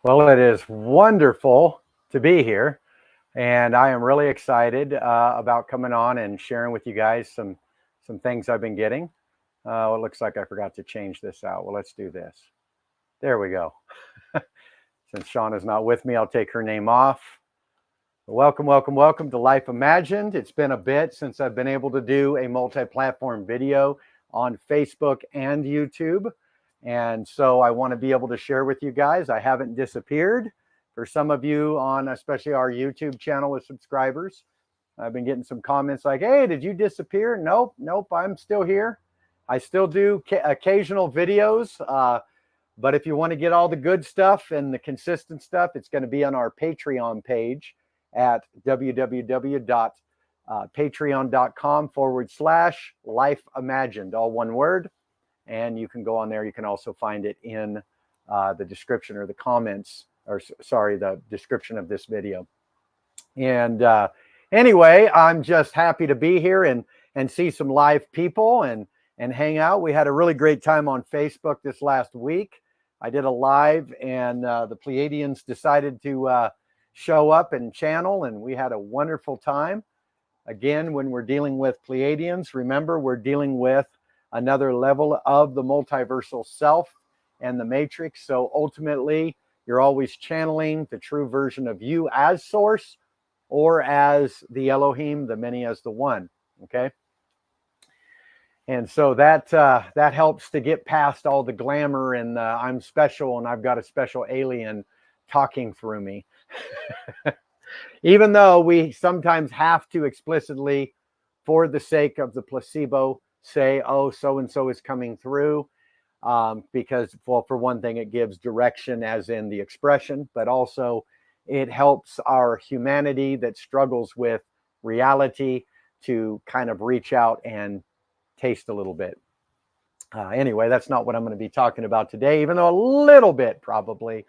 Well, it is wonderful to be here, and I am really excited about coming on and sharing with you guys some things I've been getting. It looks like I forgot to change this out. Well, let's do this. There we go. Since Sean is not with me, I'll take her name off. Welcome, welcome, welcome to Life Imagined. It's been a bit since I've been able to do a multi-platform video on Facebook and YouTube. And so I want to be able to share with you guys. I haven't disappeared. For some of you on especially our YouTube channel with subscribers, I've been getting some comments like, hey, did you disappear? Nope, I'm still here. I still do occasional videos. But if you want to get all the good stuff and the consistent stuff, it's going to be on our Patreon page at www.patreon.com/Life Imagined, all one word. And you can go on there. You can also find it in the description or the comments, or sorry, the description of this video. And anyway, I'm just happy to be here and see some live people and hang out. We had a really great time on Facebook this last week. I did a live, and the Pleiadians decided to show up and channel, and we had a wonderful time. Again, when we're dealing with Pleiadians, remember we're dealing with another level of the multiversal self and the matrix. So ultimately, you're always channeling the true version of you as source or as the Elohim, the many as the one. Okay. And so that helps to get past all the glamour and I'm special and I've got a special alien talking through me. Even though we sometimes have to explicitly, for the sake of the placebo, say, oh, so-and-so is coming through. Because, well, for one thing, it gives direction as in the expression, but also it helps our humanity that struggles with reality to kind of reach out and taste a little bit. Anyway, that's not what I'm going to be talking about today, even though a little bit probably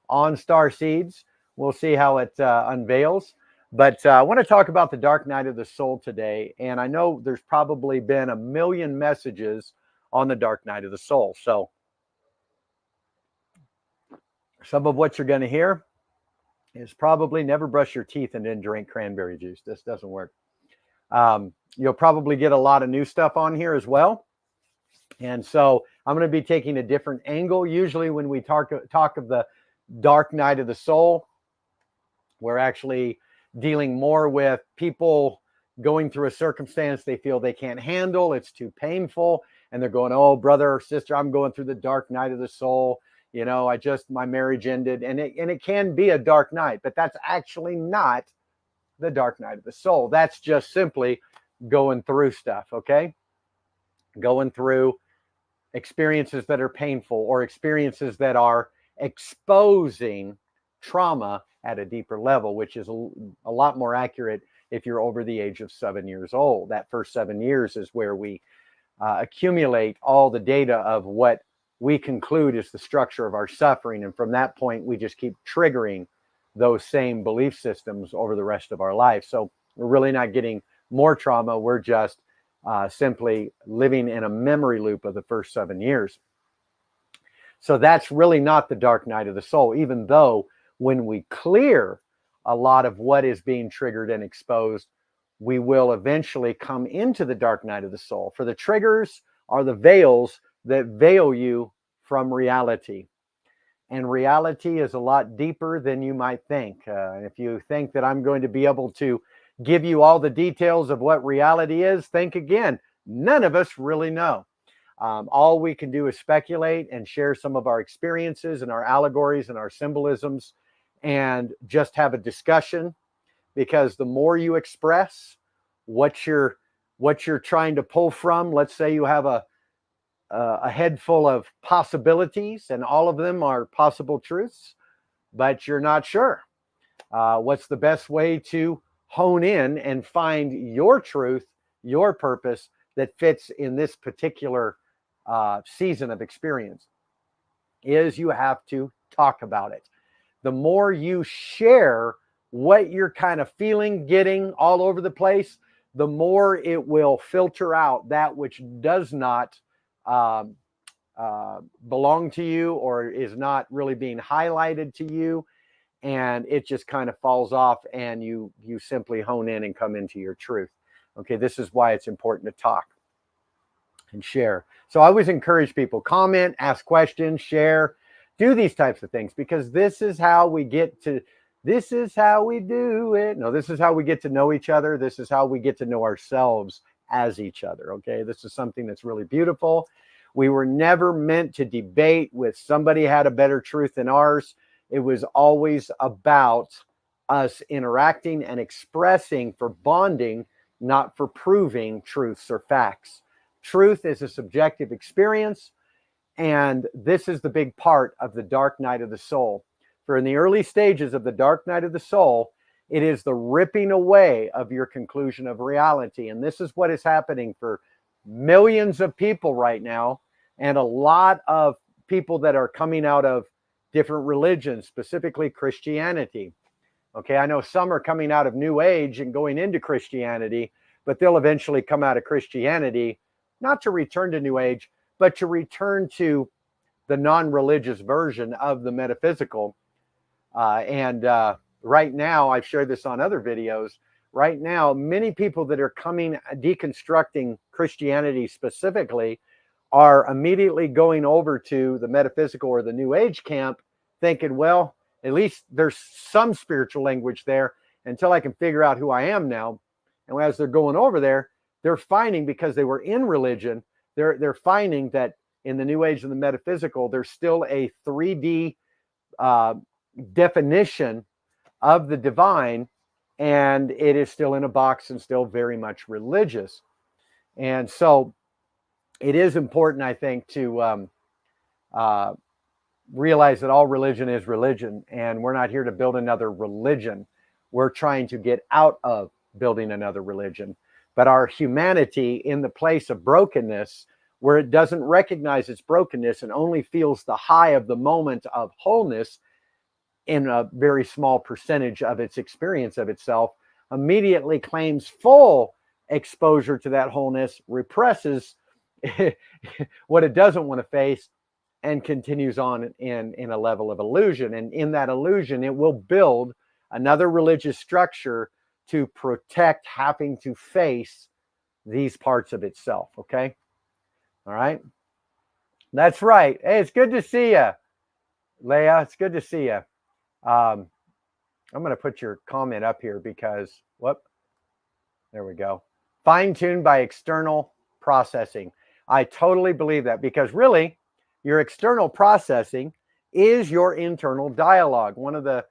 on star seeds. We'll see how it unveils. But I want to talk about the dark night of the soul today. And I know there's probably been a million messages on the dark night of the soul. So some of what you're going to hear is probably never brush your teeth and then drink cranberry juice. This doesn't work. You'll probably get a lot of new stuff on here as well. And so I'm going to be taking a different angle. Usually when we talk of the dark night of the soul, we're actually dealing more with people going through a circumstance they feel they can't handle. It's too painful. And they're going, oh, brother or sister, I'm going through the dark night of the soul. You know, my marriage ended. And it can be a dark night, but that's actually not the dark night of the soul. That's just simply going through stuff, okay? Going through experiences that are painful or experiences that are exposing trauma at a deeper level, which is a lot more accurate if you're over the age of 7 years old. That first 7 years is where we accumulate all the data of what we conclude is the structure of our suffering. And from that point, we just keep triggering those same belief systems over the rest of our life. So we're really not getting more trauma. We're just simply living in a memory loop of the first 7 years. So that's really not the dark night of the soul, even though when we clear a lot of what is being triggered and exposed, we will eventually come into the dark night of the soul. For the triggers are the veils that veil you from reality. And reality is a lot deeper than you might think. If you think that I'm going to be able to give you all the details of what reality is, think again. None of us really know. All we can do is speculate and share some of our experiences and our allegories and our symbolisms and just have a discussion, because the more you express what you're trying to pull from, let's say you have a head full of possibilities and all of them are possible truths, but you're not sure. What's the best way to hone in and find your truth, your purpose that fits in this particular season of experience? Is you have to talk about it. The more you share what you're kind of feeling, getting all over the place, the more it will filter out that which does not belong to you or is not really being highlighted to you, and it just kind of falls off, and you simply hone in and come into your truth. Okay, this is why it's important to talk and share. So I always encourage people, comment, ask questions, share, do these types of things, because this is how we do it. No, this is how we get to know each other. This is how we get to know ourselves as each other. Okay, this is something that's really beautiful. We were never meant to debate with somebody had a better truth than ours. It was always about us interacting and expressing for bonding, not for proving truths or facts. Truth is a subjective experience, and this is the big part of the dark night of the soul. For in the early stages of the dark night of the soul, it is the ripping away of your conclusion of reality. And this is what is happening for millions of people right now, and a lot of people that are coming out of different religions, specifically Christianity. Okay, I know some are coming out of New Age and going into Christianity, but they'll eventually come out of Christianity, not to return to New Age, but to return to the non-religious version of the metaphysical. Right now, I've shared this on other videos, right now, many people that are deconstructing Christianity specifically are immediately going over to the metaphysical or the New Age camp, thinking, well, at least there's some spiritual language there until I can figure out who I am now. And as they're going over there, they're finding, because they were in religion, they're finding that in the New Age and the metaphysical, there's still a 3D definition of the divine, and it is still in a box and still very much religious. And so it is important, I think, to realize that all religion is religion, and we're not here to build another religion. We're trying to get out of building another religion. But our humanity, in the place of brokenness, where it doesn't recognize its brokenness and only feels the high of the moment of wholeness in a very small percentage of its experience of itself, immediately claims full exposure to that wholeness, represses what it doesn't want to face, and continues on in a level of illusion. And in that illusion, it will build another religious structure to protect having to face these parts of itself. Okay. All right. That's right. Hey, it's good to see you, Leah. It's good to see you. I'm going to put your comment up here because, there we go. Fine-tuned by external processing. I totally believe that, because really, your external processing is your internal dialogue. One of the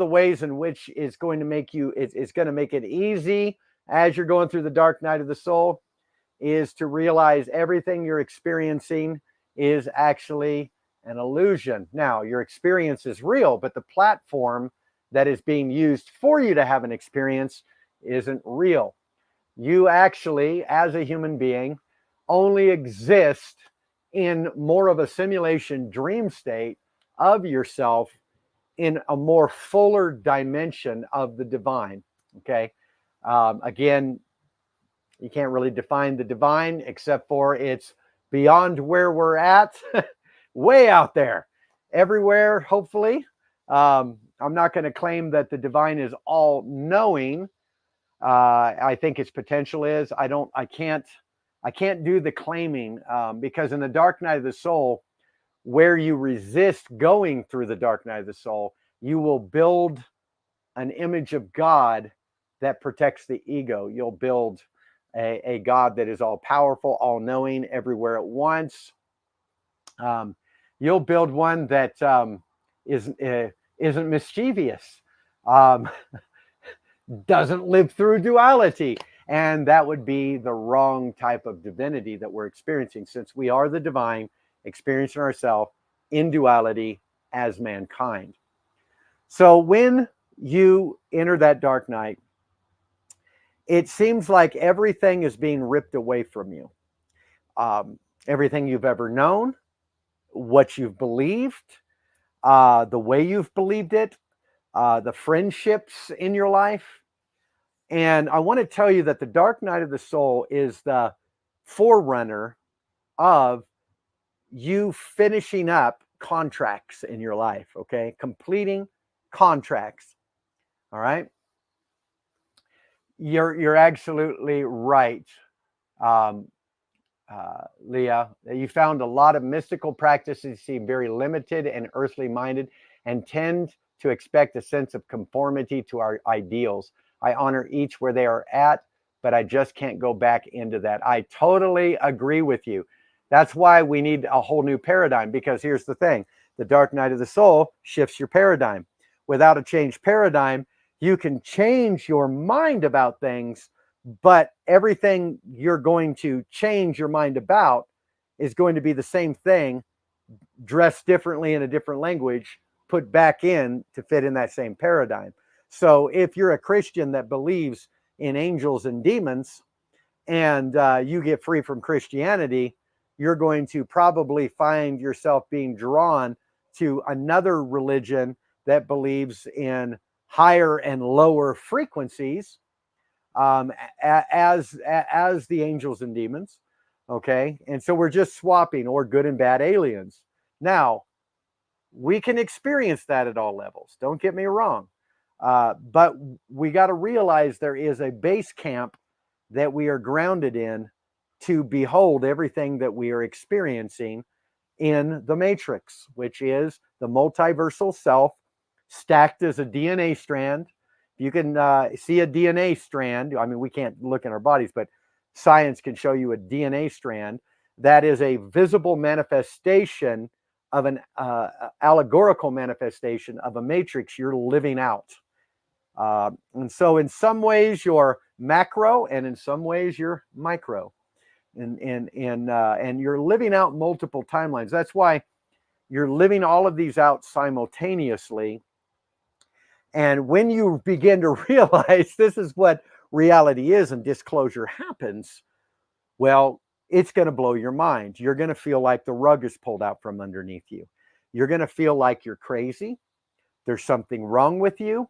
ways in which is going to make it easy as you're going through the dark night of the soul is to realize everything you're experiencing is actually an illusion. Now, your experience is real, but the platform that is being used for you to have an experience isn't real. You actually, as a human being, only exist in more of a simulation dream state of yourself in a more fuller dimension of the divine. Okay. Again, you can't really define the divine except for it's beyond where we're at, way out there, everywhere, hopefully. I'm not going to claim that the divine is all knowing. I think its potential is. I can't do the claiming, because in the dark night of the soul, where you resist going through the dark night of the soul, you will build an image of God that protects the ego. You'll build a God that is all powerful, all knowing, everywhere at once. You'll build one that isn't mischievous, doesn't live through duality. And that would be the wrong type of divinity that we're experiencing, since we are the divine experiencing ourselves in duality as mankind. So when you enter that dark night, it seems like everything is being ripped away from you. Everything you've ever known, what you've believed, the way you've believed it, the friendships in your life. And I want to tell you that the dark night of the soul is the forerunner of you finishing up contracts in your life, okay? Completing contracts. All right. You're absolutely right, um, Leah. You found a lot of mystical practices seem very limited and earthly minded and tend to expect a sense of conformity to our ideals. I honor each where they are at, but I just can't go back into that. I totally agree with you. That's why we need a whole new paradigm, because here's the thing. The dark night of the soul shifts your paradigm. Without a changed paradigm, you can change your mind about things, but everything you're going to change your mind about is going to be the same thing, dressed differently in a different language, put back in to fit in that same paradigm. So if you're a Christian that believes in angels and demons, and you get free from Christianity, you're going to probably find yourself being drawn to another religion that believes in higher and lower frequencies, as the angels and demons. Okay. And so we're just swapping, or good and bad aliens. Now, we can experience that at all levels. Don't get me wrong. But we got to realize there is a base camp that we are grounded in to behold everything that we are experiencing in the matrix, which is the multiversal self stacked as a DNA strand. You can see a DNA strand. I mean, we can't look in our bodies, but science can show you a DNA strand that is a visible manifestation of an allegorical manifestation of a matrix you're living out. And so in some ways you're macro, and in some ways you're micro. And you're living out multiple timelines. That's why you're living all of these out simultaneously. And when you begin to realize this is what reality is and disclosure happens, well, it's going to blow your mind. You're going to feel like the rug is pulled out from underneath you. You're going to feel like you're crazy. There's something wrong with you.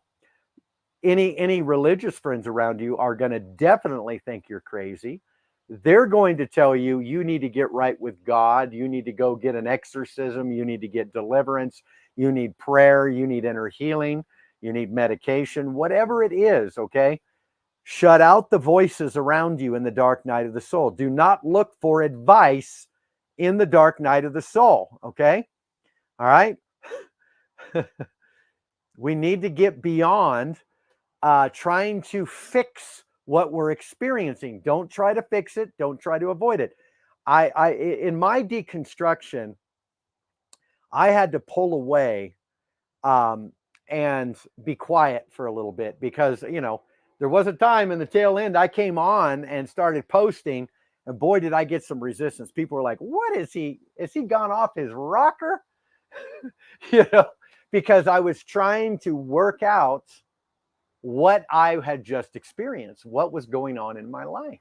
Any religious friends around you are going to definitely think you're crazy. They're going to tell you, you need to get right with God. You need to go get an exorcism. You need to get deliverance. You need prayer. You need inner healing. You need medication, whatever it is. Okay. Shut out the voices around you in the dark night of the soul. Do not look for advice in the dark night of the soul. Okay. All right. We need to get beyond trying to fix what we're experiencing. Don't try to fix it. Don't try to avoid it. In my deconstruction, I had to pull away and be quiet for a little bit, because, there was a time in the tail end I came on and started posting, and boy, did I get some resistance. People were like, what is he? Is he gone off his rocker? Because I was trying to work out what I had just experienced, what was going on in my life.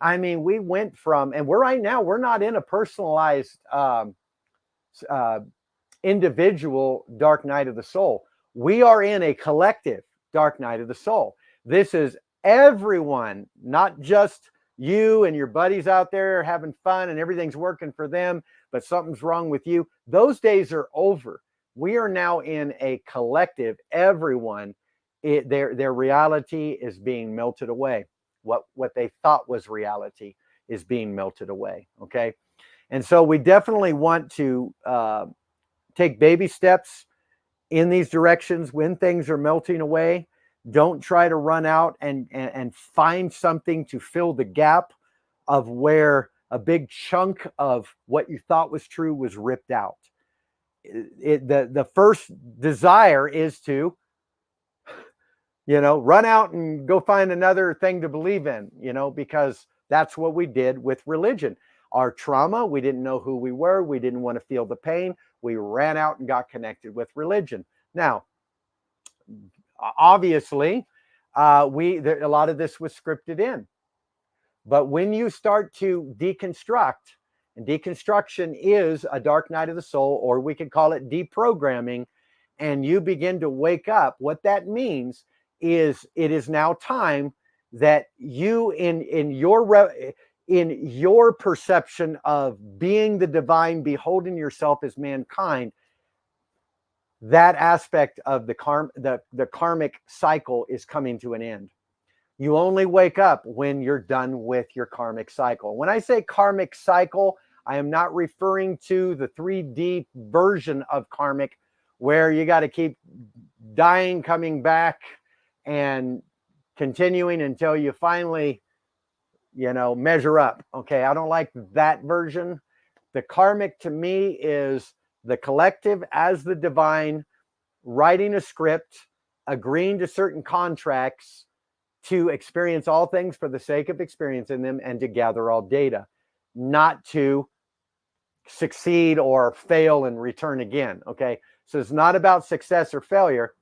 I mean, we went from, and we're right now, we're not in a personalized individual dark night of the soul. We are in a collective dark night of the soul. This is everyone, not just you and your buddies out there having fun and everything's working for them, but something's wrong with you. Those days are over. We are now in a collective. Everyone, their reality is being melted away. What they thought was reality is being melted away. Okay. And so we definitely want to take baby steps in these directions when things are melting away. Don't try to run out and find something to fill the gap of where a big chunk of what you thought was true was ripped out. The first desire is to, run out and go find another thing to believe in, because that's what we did with religion. Our trauma, we didn't know who we were. We didn't want to feel the pain. We ran out and got connected with religion. Now, obviously, a lot of this was scripted in. But when you start to deconstruct, and deconstruction is a dark night of the soul, or we could call it deprogramming, and you begin to wake up, what that means is it is now time that you in your perception of being the divine, beholding yourself as mankind, that aspect of the karmic cycle is coming to an end. You only wake up when you're done with your karmic cycle. When I say karmic cycle, I am not referring to the 3D version of karmic where you got to keep dying, coming back, and continuing until you finally, measure up. Okay, I don't like that version. The karmic to me is the collective as the divine writing a script, agreeing to certain contracts to experience all things for the sake of experiencing them and to gather all data, not to succeed or fail and return again. Okay, so it's not about success or failure.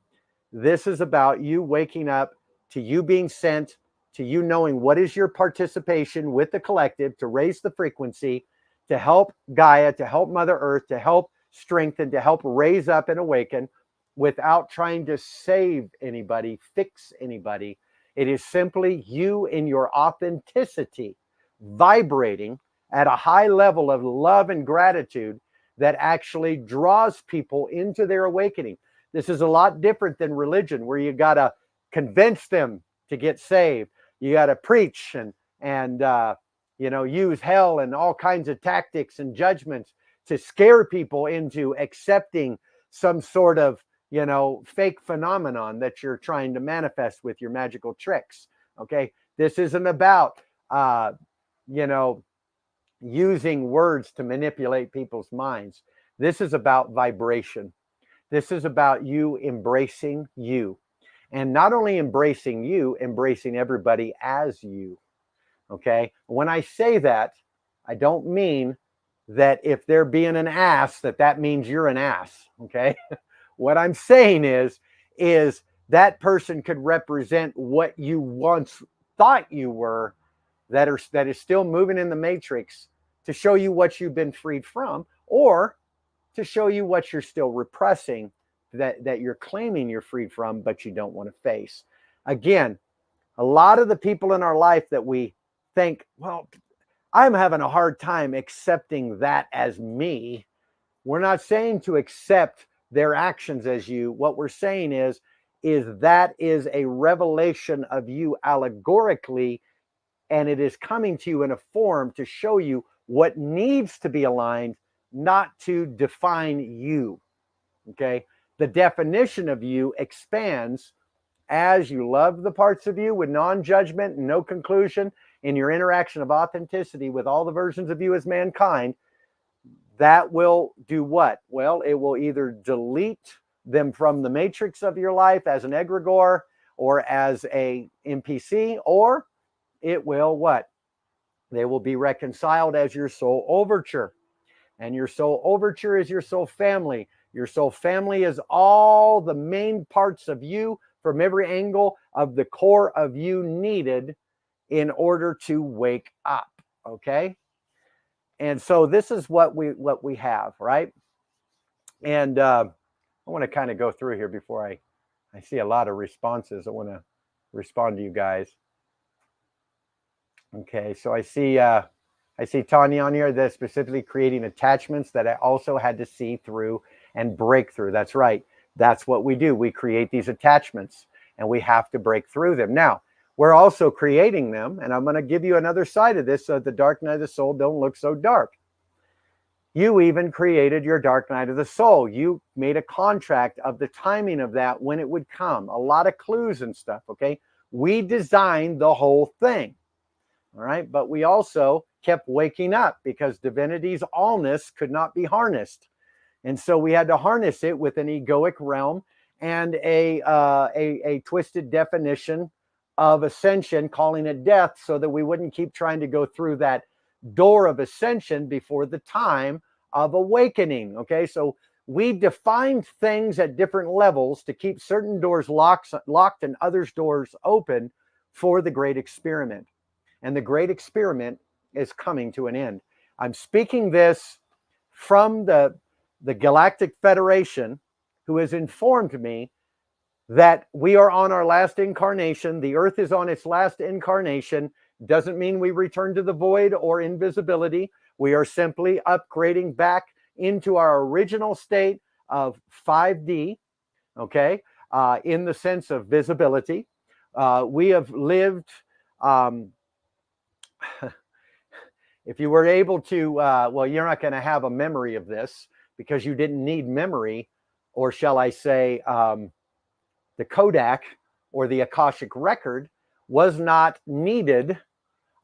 This is about you waking up to you being sent, to you knowing what is your participation with the collective to raise the frequency, to help Gaia, to help Mother Earth, to help strengthen, to help raise up and awaken without trying to save anybody, fix anybody. It is simply you in your authenticity, vibrating at a high level of love and gratitude that actually draws people into their awakening. This is a lot different than religion, where you got to convince them to get saved. You got to preach and use hell and all kinds of tactics and judgments to scare people into accepting some sort of fake phenomenon that you're trying to manifest with your magical tricks. Okay, this isn't about using words to manipulate people's minds. This is about vibration. This is about you embracing you, and not only embracing you, embracing everybody as you. Okay, when I say that, I don't mean that if they're being an ass, that means you're an ass. Okay. What I'm saying is that person could represent what you once thought you were, that is still moving in the matrix to show you what you've been freed from, or to show you what you're still repressing, that you're claiming you're freed from, but you don't want to face. Again, a lot of the people in our life that we think, well, I'm having a hard time accepting that as me. We're not saying to accept their actions as you. What we're saying is that is a revelation of you allegorically, and it is coming to you in a form to show you what needs to be aligned, not to define you. Okay, the definition of you expands as you love the parts of you with non-judgment and no conclusion in your interaction of authenticity with all the versions of you as mankind. That will do what? Well, it will either delete them from the matrix of your life as an egregore or as a NPC, or it will what? They will be reconciled as your soul overture. And your soul overture is your soul family. Your soul family is all the main parts of you from every angle of the core of you needed in order to wake up. Okay? And so this is what we have, right? And I want to kind of go through here before I see a lot of responses. I want to respond to you guys. Okay, so I see Tanya on here that's specifically creating attachments that I also had to see through and break through. That's right. That's what we do. We create these attachments and we have to break through them. Now, we're also creating them, and I'm going to give you another side of this so the dark night of the soul don't look so dark. You even created your dark night of the soul. You made a contract of the timing of that, when it would come. A lot of clues and stuff, okay? We designed the whole thing, all right? But we also kept waking up because divinity's allness could not be harnessed. And so we had to harness it with an egoic realm and a twisted definition of ascension, calling it death, so that we wouldn't keep trying to go through that door of ascension before the time of awakening. Okay, so we defined things at different levels to keep certain doors locked and others doors open for the great experiment. And the great experiment is coming to an end. I'm speaking this from the Galactic Federation, who has informed me that we are on our last incarnation. The Earth is on its last incarnation. Doesn't mean we return to the void or invisibility. We are simply upgrading back into our original state of 5D, okay, in the sense of visibility. We have lived, if you were able to, well, you're not going to have a memory of this because you didn't need memory, or shall I say, the Kodak or the Akashic record was not needed,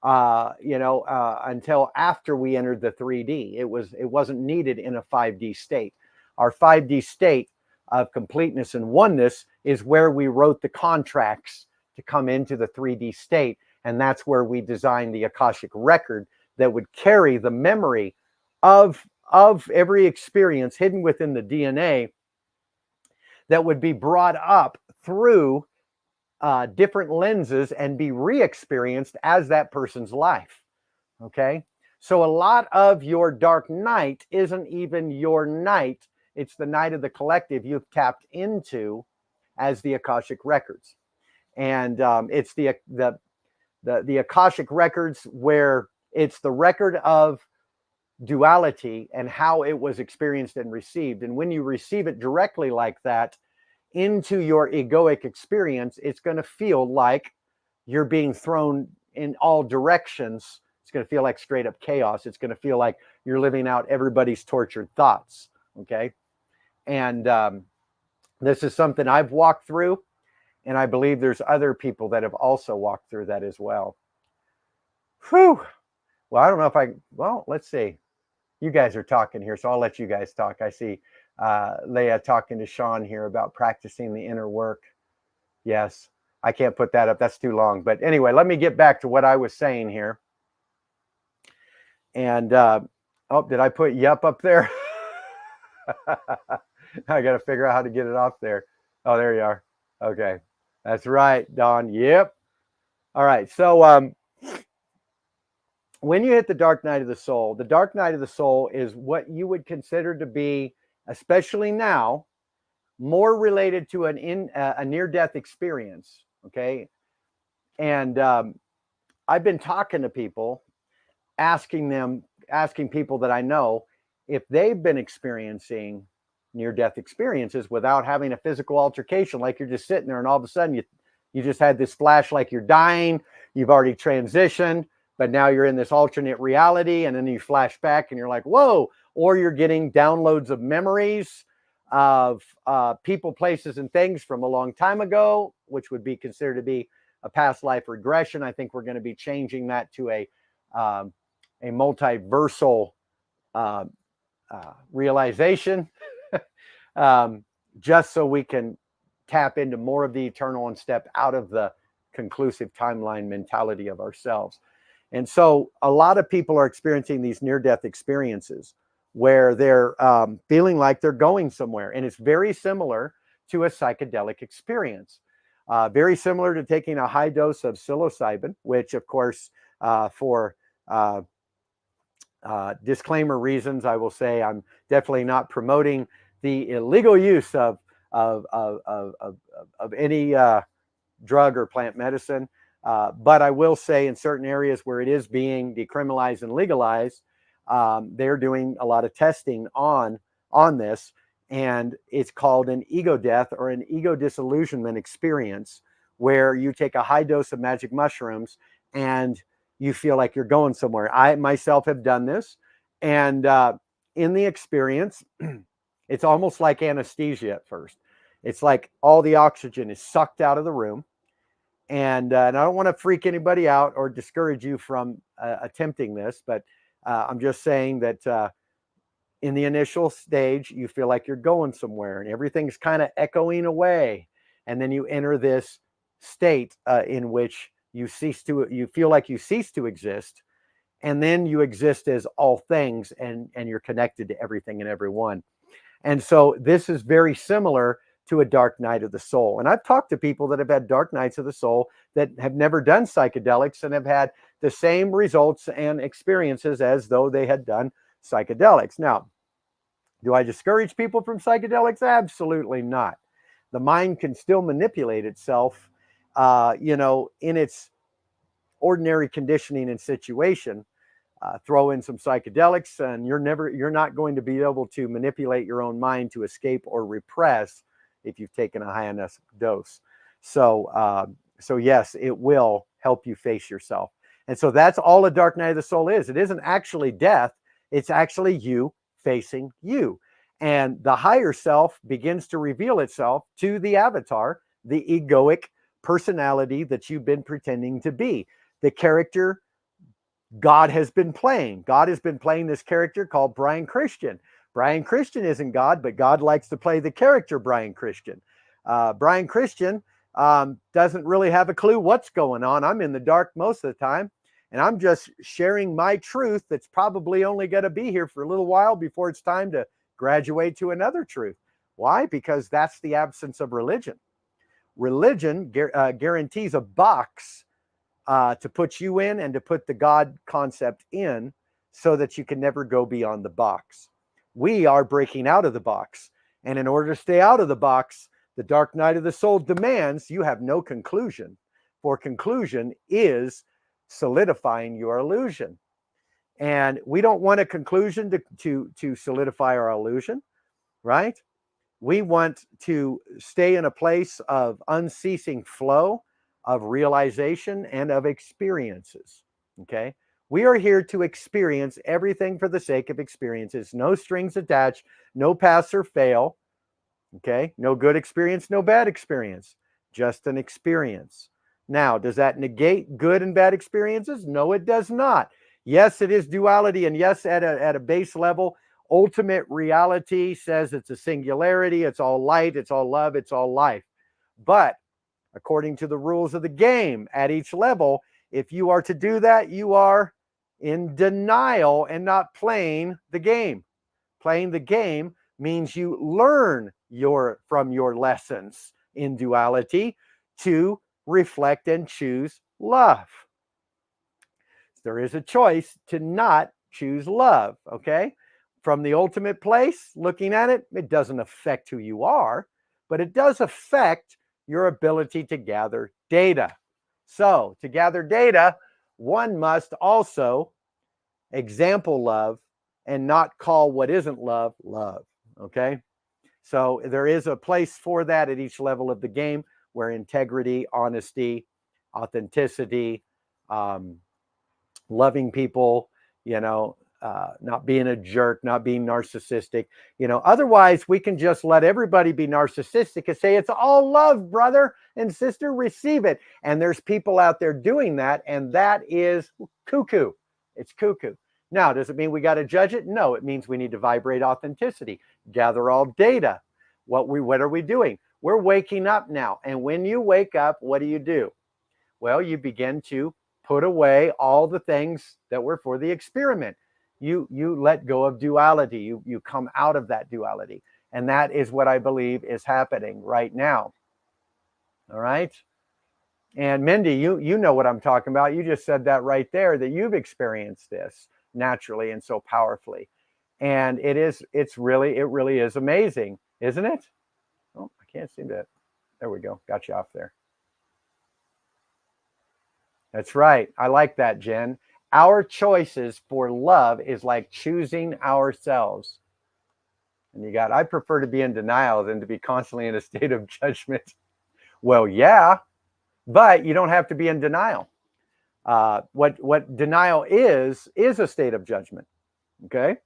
until after we entered the 3D. It wasn't needed in a 5D state. Our 5D state of completeness and oneness is where we wrote the contracts to come into the 3D state, and that's where we designed the Akashic record that would carry the memory of every experience hidden within the DNA that would be brought up through different lenses and be re-experienced as that person's life. Okay, so a lot of your dark night isn't even your night. It's the night of the collective you've tapped into as the Akashic records. And it's the Akashic records where it's the record of duality and how it was experienced and received. And when you receive it directly like that into your egoic experience, it's going to feel like you're being thrown in all directions. It's going to feel like straight up chaos. It's going to feel like you're living out everybody's tortured thoughts. Okay. And this is something I've walked through, and I believe there's other people that have also walked through that as well. Whew. Well, I don't know if well, let's see. You guys are talking here, so I'll let you guys talk. I see Leah talking to Sean here about practicing the inner work. Yes, I can't put that up. That's too long. But anyway, let me get back to what I was saying here. And, oh, did I put yep up there? I got to figure out how to get it off there. Oh, there you are. Okay. That's right, Don. Yep. All right. So when you hit the dark night of the soul is what you would consider to be, especially now, more related to a near-death experience. Okay. And I've been talking to people, asking people that I know if they've been experiencing near-death experiences without having a physical altercation, like you're just sitting there and all of a sudden you just had this flash like you're dying, you've already transitioned, but now you're in this alternate reality, and then you flash back and you're like, whoa, or you're getting downloads of memories of people, places, and things from a long time ago, which would be considered to be a past life regression. I think we're going to be changing that to a multiversal realization, just so we can tap into more of the eternal and step out of the conclusive timeline mentality of ourselves. And so a lot of people are experiencing these near-death experiences where they're feeling like they're going somewhere. And it's very similar to a psychedelic experience. Very similar to taking a high dose of psilocybin, which, of course, for disclaimer reasons, I will say I'm definitely not promoting the illegal use of any drug or plant medicine. But I will say in certain areas where it is being decriminalized and legalized, they're doing a lot of testing on this, and it's called an ego death or an ego disillusionment experience, where you take a high dose of magic mushrooms and you feel like you're going somewhere. I myself have done this, and in the experience, it's almost like anesthesia at first. It's like all the oxygen is sucked out of the room. And I don't want to freak anybody out or discourage you from attempting this, but I'm just saying that in the initial stage, you feel like you're going somewhere and everything's kind of echoing away. And then you enter this state in which you feel like you cease to exist. And then you exist as all things, and you're connected to everything and everyone. And so this is very similar to a dark night of the soul. And I've talked to people that have had dark nights of the soul that have never done psychedelics and have had the same results and experiences as though they had done psychedelics. Now, do I discourage people from psychedelics? Absolutely not. The mind can still manipulate itself, in its ordinary conditioning and situation. Throw in some psychedelics, and you're not going to be able to manipulate your own mind to escape or repress if you've taken a high enough dose. So yes, it will help you face yourself. And so that's all a dark night of the soul is. It isn't actually death. It's actually you facing you. And the higher self begins to reveal itself to the avatar, the egoic personality that you've been pretending to be, the character God has been playing. God has been playing this character called Brian Christian. Brian Christian isn't God, but God likes to play the character Brian Christian. Brian Christian doesn't really have a clue what's going on. I'm in the dark most of the time, and I'm just sharing my truth that's probably only going to be here for a little while before it's time to graduate to another truth. Why? Because that's the absence of religion. Religion guarantees a box to put you in and to put the God concept in so that you can never go beyond the box. We are breaking out of the box. And in order to stay out of the box, the dark night of the soul demands you have no conclusion. For conclusion is solidifying your illusion. And we don't want a conclusion to solidify our illusion, right? We want to stay in a place of unceasing flow, of realization, and of experiences. Okay, we are here to experience everything for the sake of experiences. No strings attached, no pass or fail. Okay, no good experience, no bad experience, just an experience. Now, does that negate good and bad experiences? No, it does not. Yes, it is duality, and yes, at a base level, ultimate reality says it's a singularity, it's all light, it's all love, it's all life. But according to the rules of the game at each level, if you are to do that, you are in denial and not playing the game. Playing the game means you learn from your lessons in duality to reflect and choose love. There is a choice to not choose love, okay? From the ultimate place, looking at it, it doesn't affect who you are, but it does affect your ability to gather data. So to gather data, one must also example love and not call what isn't love, love, okay? So there is a place for that at each level of the game where integrity, honesty, authenticity, loving people, not being a jerk, not being narcissistic, otherwise we can just let everybody be narcissistic and say, it's all love, brother and sister, receive it. And there's people out there doing that, and that is cuckoo. It's cuckoo. Now, does it mean we got to judge it? No, it means we need to vibrate authenticity, gather all data. What are we doing? We're waking up now. And when you wake up, what do? Well, you begin to put away all the things that were for the experiment. You let go of duality. You come out of that duality. And that is what I believe is happening right now. All right. And Mindy, you know what I'm talking about. You just said that right there, that you've experienced this naturally and so powerfully. And it really is amazing, isn't it? Oh, I can't see that. There we go. Got you off there. That's right. I like that, Jen. Our choices for love is like choosing ourselves. And I prefer to be in denial than to be constantly in a state of judgment. Well, yeah, but you don't have to be in denial. What denial is a state of judgment. Okay.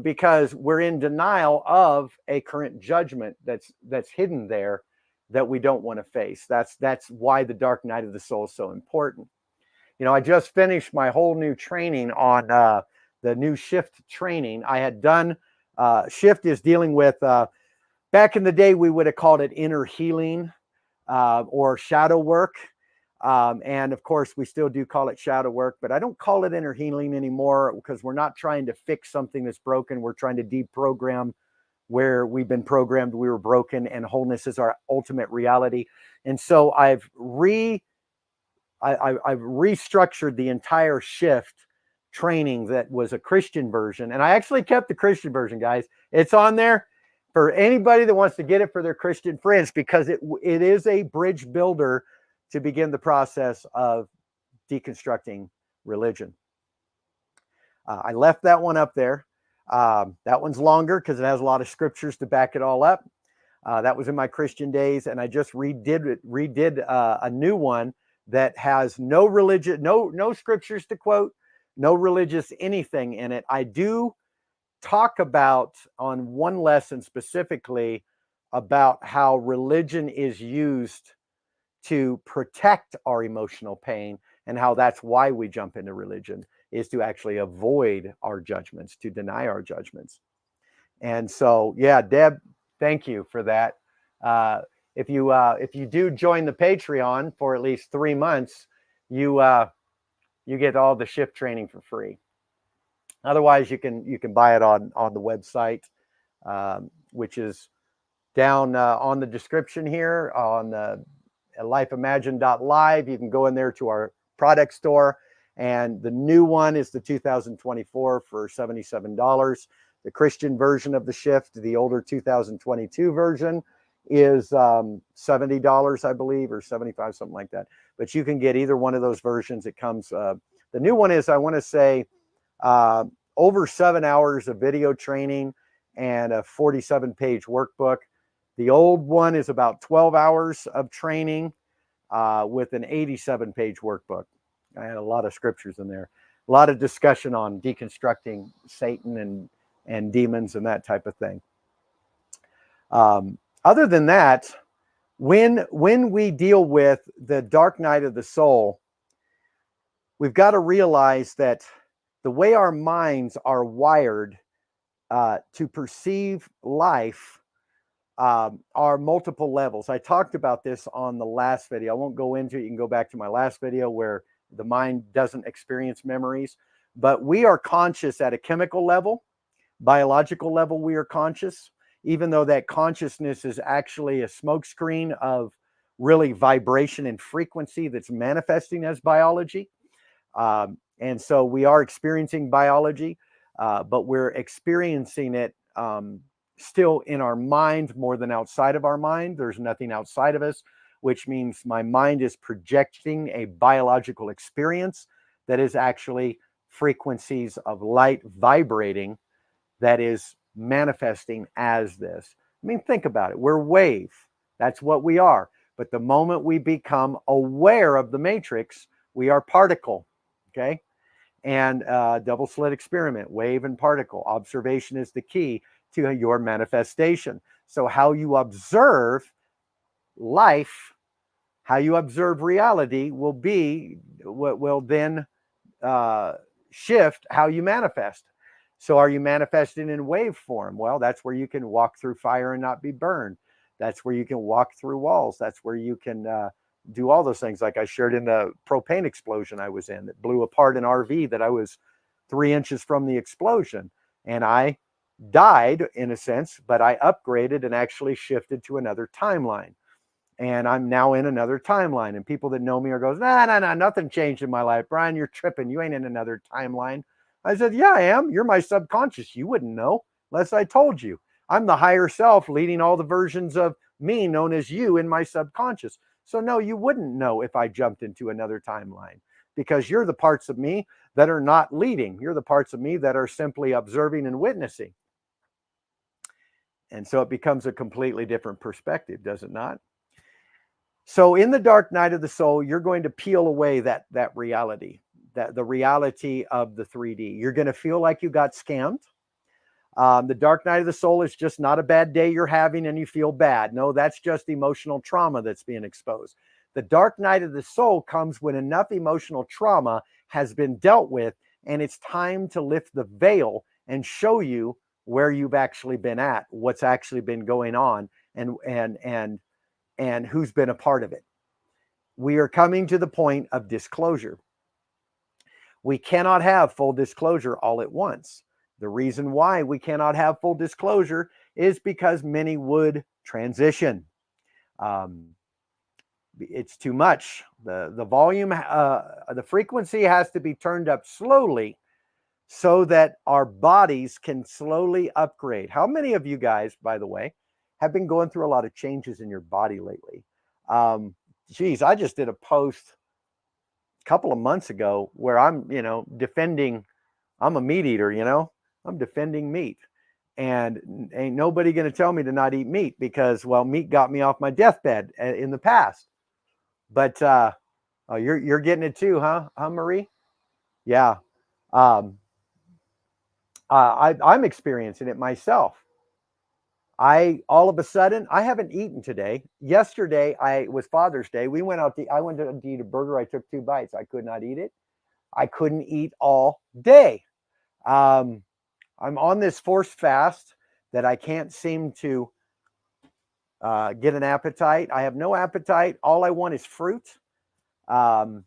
Because we're in denial of a current judgment that's hidden there that we don't want to face. That's why the dark night of the soul is so important. I just finished my whole new training on the new shift training. I had done shift is dealing with back in the day we would have called it inner healing or shadow work. And of course, we still do call it shadow work, but I don't call it inner healing anymore because we're not trying to fix something that's broken. We're trying to deprogram where we've been programmed, we were broken, and wholeness is our ultimate reality. And so I've restructured the entire shift training that was a Christian version. And I actually kept the Christian version, guys. It's on there for anybody that wants to get it for their Christian friends, because it is a bridge builder to begin the process of deconstructing religion. I left that one up there. That one's longer because it has a lot of scriptures to back it all up. That was in my Christian days, and I just redid a new one that has no religion, no scriptures to quote, no religious anything in it. I do talk about on one lesson specifically about how religion is used to protect our emotional pain, and how that's why we jump into religion, is to actually avoid our judgments, to deny our judgments. And so, yeah, Deb, thank you for that. If you do join the Patreon for at least 3 months, you get all the shift training for free. Otherwise, you can buy it on the website, which is down on the description here on the lifeimagine.live. You can go in there to our product store, and the new one is the 2024 for $77. The Christian version of the shift, the older 2022 version, is $70, I believe, or $75, something like that. But you can get either one of those versions. It comes. The new one is, I want to say, over 7 hours of video training and a 47-page workbook. The old one is about 12 hours of training with an 87-page workbook. I had a lot of scriptures in there, a lot of discussion on deconstructing Satan and demons and that type of thing. Other than that, when we deal with the dark night of the soul, we've got to realize that the way our minds are wired to perceive life are multiple levels. I talked about this on the last video. I won't go into it. You can go back to my last video where the mind doesn't experience memories, but we are conscious at a chemical level, biological level. We are conscious, even though that consciousness is actually a smokescreen of really vibration and frequency that's manifesting as biology. And so we are experiencing biology, but we're experiencing it still in our mind more than outside of our mind. There's nothing outside of us, which means my mind is projecting a biological experience that is actually frequencies of light vibrating that is manifesting as this. I mean, think about it. We're wave. That's what we are. But the moment we become aware of the matrix, we are particle. Okay? And double slit experiment, wave and particle. Observation is the key to your manifestation. So how you observe life, how you observe reality will be what will then shift how you manifest. So are you manifesting in wave form? Well, that's where you can walk through fire and not be burned. That's where you can walk through walls. That's where you can do all those things, like I shared in the propane explosion I was in that blew apart an RV that I was 3 inches from the explosion. And I died in a sense, but I upgraded and actually shifted to another timeline. And I'm now in another timeline. And people that know me are goes, nah, nothing changed in my life. Brian, you're tripping. You ain't in another timeline. I said, yeah, I am. You're my subconscious. You wouldn't know unless I told you. I'm the higher self leading all the versions of me known as you in my subconscious. So no, you wouldn't know if I jumped into another timeline, because you're the parts of me that are not leading. You're the parts of me that are simply observing and witnessing. And so it becomes a completely different perspective, does it not? So in the dark night of the soul, you're going to peel away that reality, that the reality of the 3D. You're going to feel like you got scammed. The dark night of the soul is just not a bad day you're having and you feel bad. No, that's just emotional trauma that's being exposed. The dark night of the soul comes when enough emotional trauma has been dealt with, and it's time to lift the veil and show you where you've actually been at, what's actually been going on, and who's been a part of it. We are coming to the point of disclosure. We cannot have full disclosure all at once. The reason why we cannot have full disclosure is because many would transition. It's too much. The volume, the frequency has to be turned up slowly so that our bodies can slowly upgrade. How many of you guys, by the way, have been going through a lot of changes in your body lately? Geez, I just did a post couple of months ago where I'm, defending, I'm a meat eater, I'm defending meat. And ain't nobody going to tell me to not eat meat because, well, meat got me off my deathbed in the past. But oh, you're getting it too, huh, Marie? Yeah. Um, I'm experiencing it myself. I all of a sudden I haven't eaten today. Yesterday I was Father's Day. I went to eat a burger. I took 2 bites. I could not eat it. I couldn't eat all day. Um, I'm on this forced fast that I can't seem to get an appetite. I have no appetite. All I want is fruit. Um,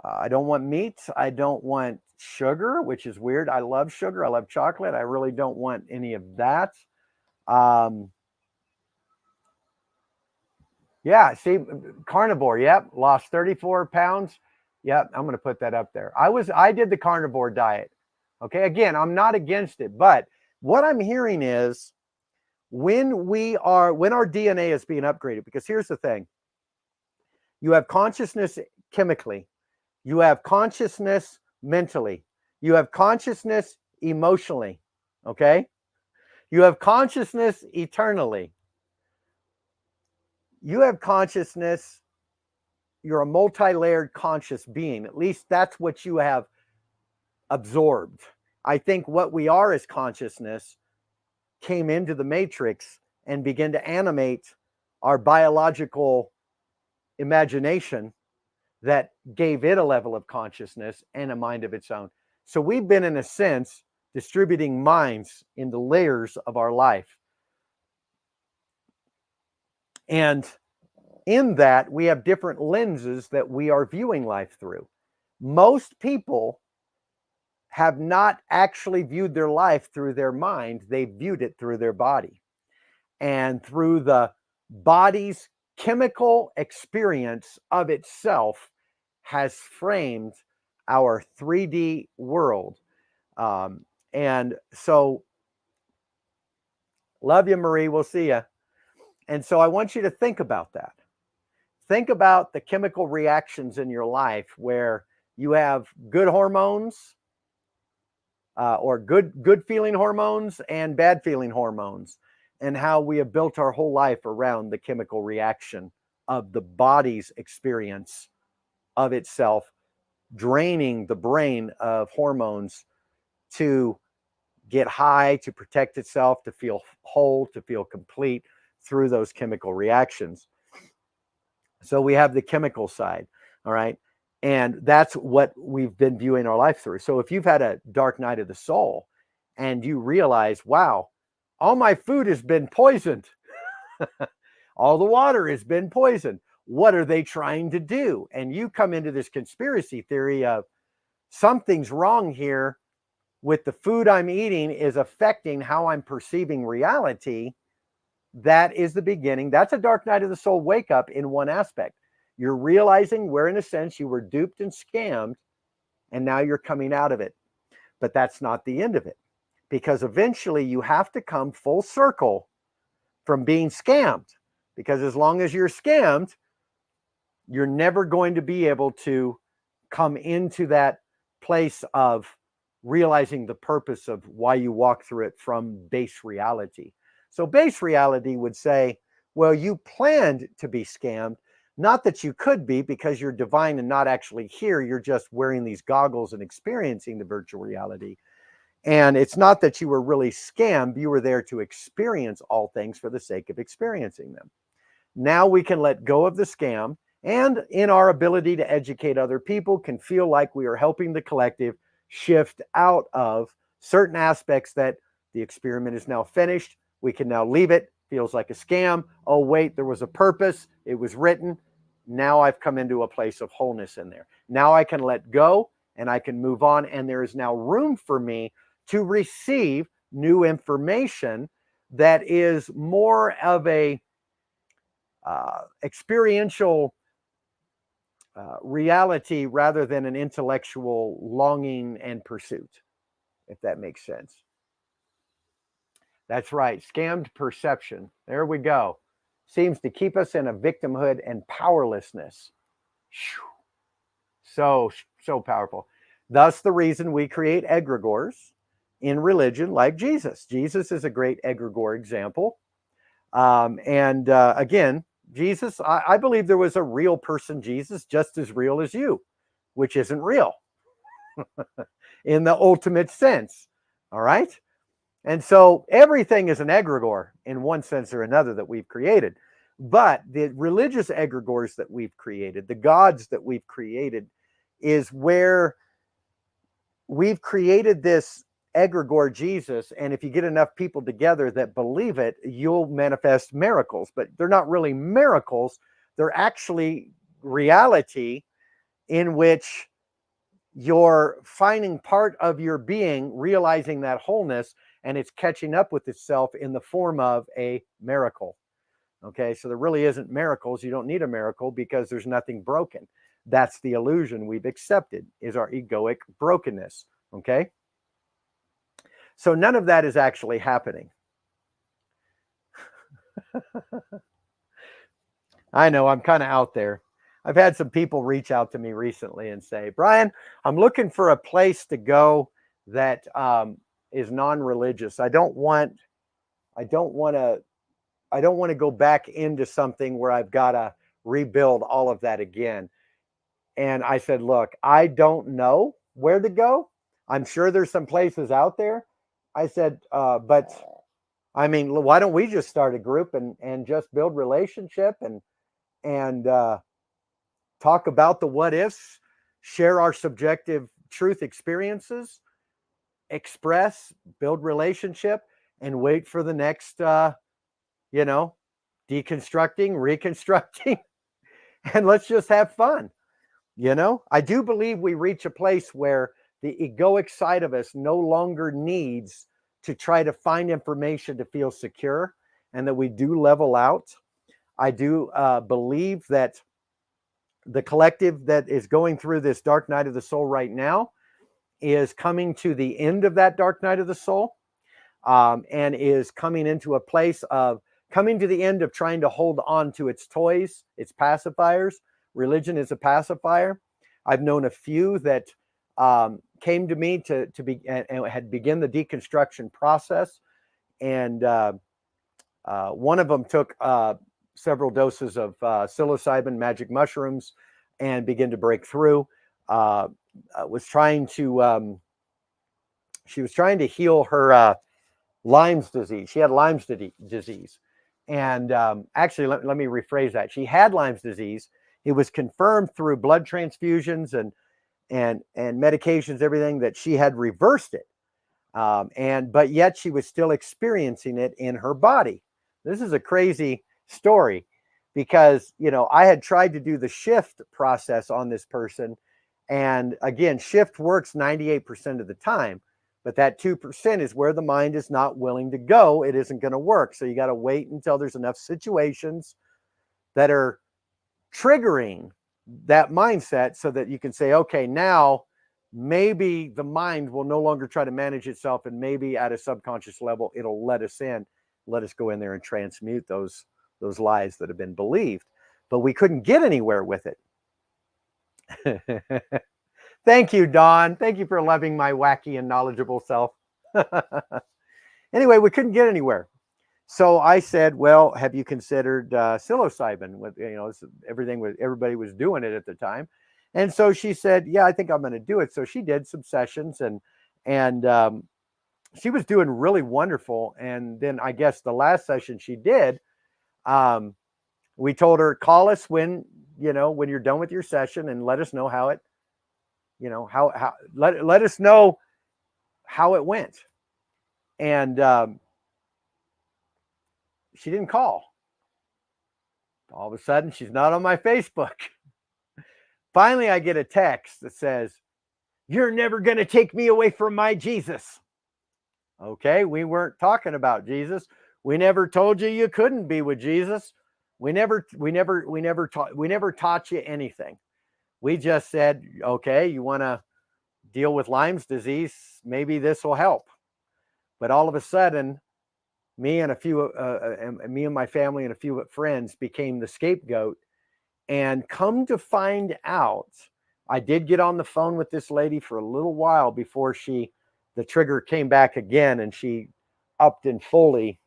I don't want meat. I don't want sugar, which is weird. I love sugar. I love chocolate. I really don't want any of that. Um, yeah, see, carnivore. Yep, lost 34 pounds. Yep, I'm going to put that up there. I did the carnivore diet. Okay, again, I'm not against it, but what I'm hearing is when our DNA is being upgraded, because here's the thing: you have consciousness chemically, you have consciousness mentally, you have consciousness emotionally. Okay, you have consciousness eternally. You have consciousness. You're a multi-layered conscious being. At least that's what you have absorbed. I think what we are as consciousness came into the matrix and began to animate our biological imagination that gave it a level of consciousness and a mind of its own. So we've been, in a sense, distributing minds in the layers of our life. And in that, we have different lenses that we are viewing life through. Most people have not actually viewed their life through their mind. They viewed it through their body. And through the body's chemical experience of itself has framed our 3D world. And so, love you, Marie. We'll see you. And so I want you to think about that. Think about the chemical reactions in your life where you have good hormones, or good feeling hormones and bad feeling hormones, and how we have built our whole life around the chemical reaction of the body's experience of itself, draining the brain of hormones to get high, to protect itself, to feel whole, to feel complete through those chemical reactions. So we have the chemical side, all right? And that's what we've been viewing our life through. So if you've had a dark night of the soul and you realize, wow, all my food has been poisoned, all the water has been poisoned, what are they trying to do? And you come into this conspiracy theory of something's wrong here with the food I'm eating is affecting how I'm perceiving reality. That is the beginning. That's a dark night of the soul wake up in one aspect. You're realizing where, in a sense, you were duped and scammed, and now you're coming out of it. But that's not the end of it, because eventually you have to come full circle from being scammed. Because as long as you're scammed, you're never going to be able to come into that place of realizing the purpose of why you walk through it from base reality. So base reality would say, well, you planned to be scammed, not that you could be because you're divine and not actually here. You're just wearing these goggles and experiencing the virtual reality. And it's not that you were really scammed. You were there to experience all things for the sake of experiencing them. Now we can let go of the scam, and in our ability to educate other people, can feel like we are helping the collective shift out of certain aspects that the experiment is now finished. We can now leave it. Feels like a scam. Oh, wait, there was a purpose. It was written. Now I've come into a place of wholeness in there. Now I can let go and I can move on. And there is now room for me to receive new information that is more of a experiential reality rather than an intellectual longing and pursuit, if that makes sense. That's right. Scammed perception. There we go. Seems to keep us in a victimhood and powerlessness. Whew. So, so powerful. Thus, the reason we create egregores in religion like Jesus. Jesus is a great egregore example. Again, Jesus, I believe there was a real person, Jesus, just as real as you, which isn't real in the ultimate sense. All right. And so everything is an egregore in one sense or another that we've created. But the religious egregores that we've created, the gods that we've created, is where we've created this egregore Jesus. And if you get enough people together that believe it, you'll manifest miracles. But they're not really miracles, they're actually reality in which you're finding part of your being, realizing that wholeness, and it's catching up with itself in the form of a miracle. Okay, so there really isn't miracles. You don't need a miracle because there's nothing broken. That's the illusion we've accepted, is our egoic brokenness. Okay, so none of that is actually happening. I know I'm kind of out there. I've had some people reach out to me recently and say, Brian, I'm looking for a place to go that is non-religious. I don't want to go back into something where I've got to rebuild all of that again. And I said, look, I don't know where to go. I'm sure there's some places out there. I said, but I mean, why don't we just start a group and just build relationship and talk about the what ifs, share our subjective truth experiences, express, build relationship, and wait for the next, deconstructing, reconstructing, and let's just have fun. I do believe we reach a place where the egoic side of us no longer needs to try to find information to feel secure, and that we do level out. I do believe that the collective that is going through this dark night of the soul right now is coming to the end of that dark night of the soul, and is coming into a place of coming to the end of trying to hold on to its toys, its pacifiers. Religion is a pacifier. I've known a few that came to me to be and had begun the deconstruction process, and one of them took several doses of psilocybin, magic mushrooms, and began to break through. Was trying to she was trying to heal her Lyme's disease. She had Lyme's disease, and actually, let me rephrase that. She had Lyme's disease. It was confirmed through blood transfusions and medications, everything, that she had reversed it, but yet she was still experiencing it in her body. This is a crazy story because I had tried to do the shift process on this person, and again, shift works 98% of the time, but that 2% is where the mind is not willing to go. It isn't going to work. So you got to wait until there's enough situations that are triggering that mindset so that you can say, okay, now maybe the mind will no longer try to manage itself, and maybe at a subconscious level it'll let us go in there and transmute those lies that have been believed. But we couldn't get anywhere with it. Thank you, Dawn. Thank you for loving my wacky and knowledgeable self. Anyway, we couldn't get anywhere. So I said, well, have you considered psilocybin? With everybody was doing it at the time. And so she said, yeah, I think I'm going to do it. So she did some sessions, and she was doing really wonderful. And then I guess the last session she did, we told her, call us when you're done with your session and let us know how it, let us know how it went. And she didn't call. All of a sudden, she's not on my Facebook. Finally, I get a text that says, you're never going to take me away from my Jesus. Okay, we weren't talking about Jesus. We never told you couldn't be with Jesus. We never taught you anything. We just said, okay, you want to deal with Lyme's disease, maybe this will help. But all of a sudden, me and my family and a few friends became the scapegoat. And come to find out, I did get on the phone with this lady for a little while before the trigger came back again, and she upped and fully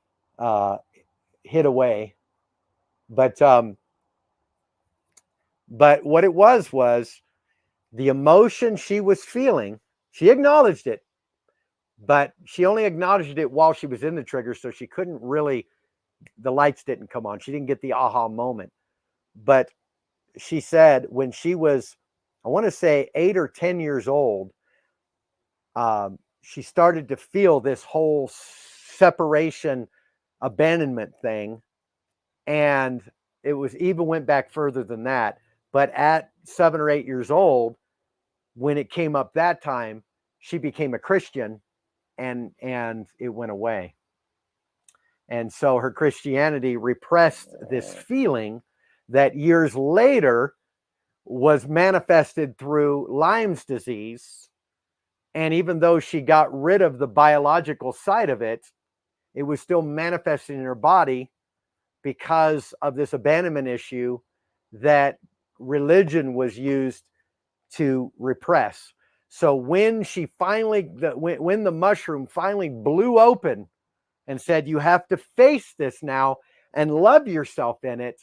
hid away. But what it was the emotion she was feeling. She acknowledged it, but she only acknowledged it while she was in the trigger, so she couldn't really, the lights didn't come on. She didn't get the aha moment. But she said when she was, I want to say 8 or 10 years old, she started to feel this whole separation, abandonment thing. And it was even went back further than that. But at 7 or 8 years old, when it came up that time, she became a Christian, and it went away. And so her Christianity repressed this feeling that years later was manifested through Lyme's disease. And even though she got rid of the biological side of it, it was still manifesting in her body because of this abandonment issue that religion was used to repress. So when she finally, when the mushroom finally blew open and said, you have to face this now and love yourself in it,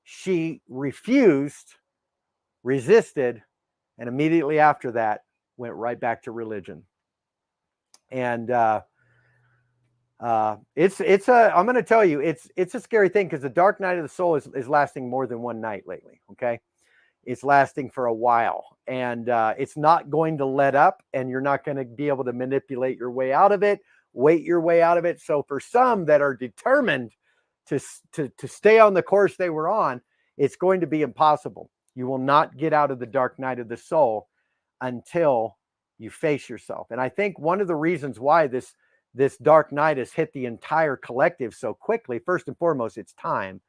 she refused, resisted, and immediately after that went right back to religion. And I'm going to tell you, it's a scary thing, because the dark night of the soul is lasting more than one night lately. Okay. It's lasting for a while, and it's not going to let up, and you're not going to be able to manipulate your way out of it, wait your way out of it. So for some that are determined to stay on the course they were on, it's going to be impossible. You will not get out of the dark night of the soul until you face yourself. And I think one of the reasons why this dark night has hit the entire collective so quickly, first and foremost, it's time.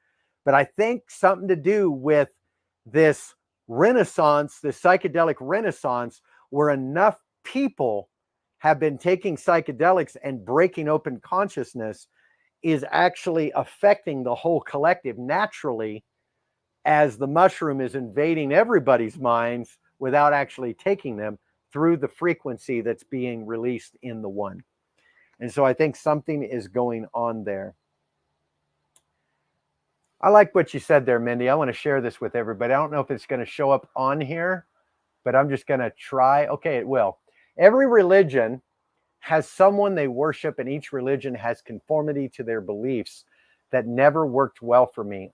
But I think something to do with this renaissance, this psychedelic renaissance, where enough people have been taking psychedelics and breaking open consciousness, is actually affecting the whole collective naturally, as the mushroom is invading everybody's minds without actually taking them through the frequency that's being released in the one. And so I think something is going on there. I like what you said there, Mindy. I want to share this with everybody. I don't know if it's going to show up on here, but I'm just going to try. Okay, it will. Every religion has someone they worship, and each religion has conformity to their beliefs that never worked well for me.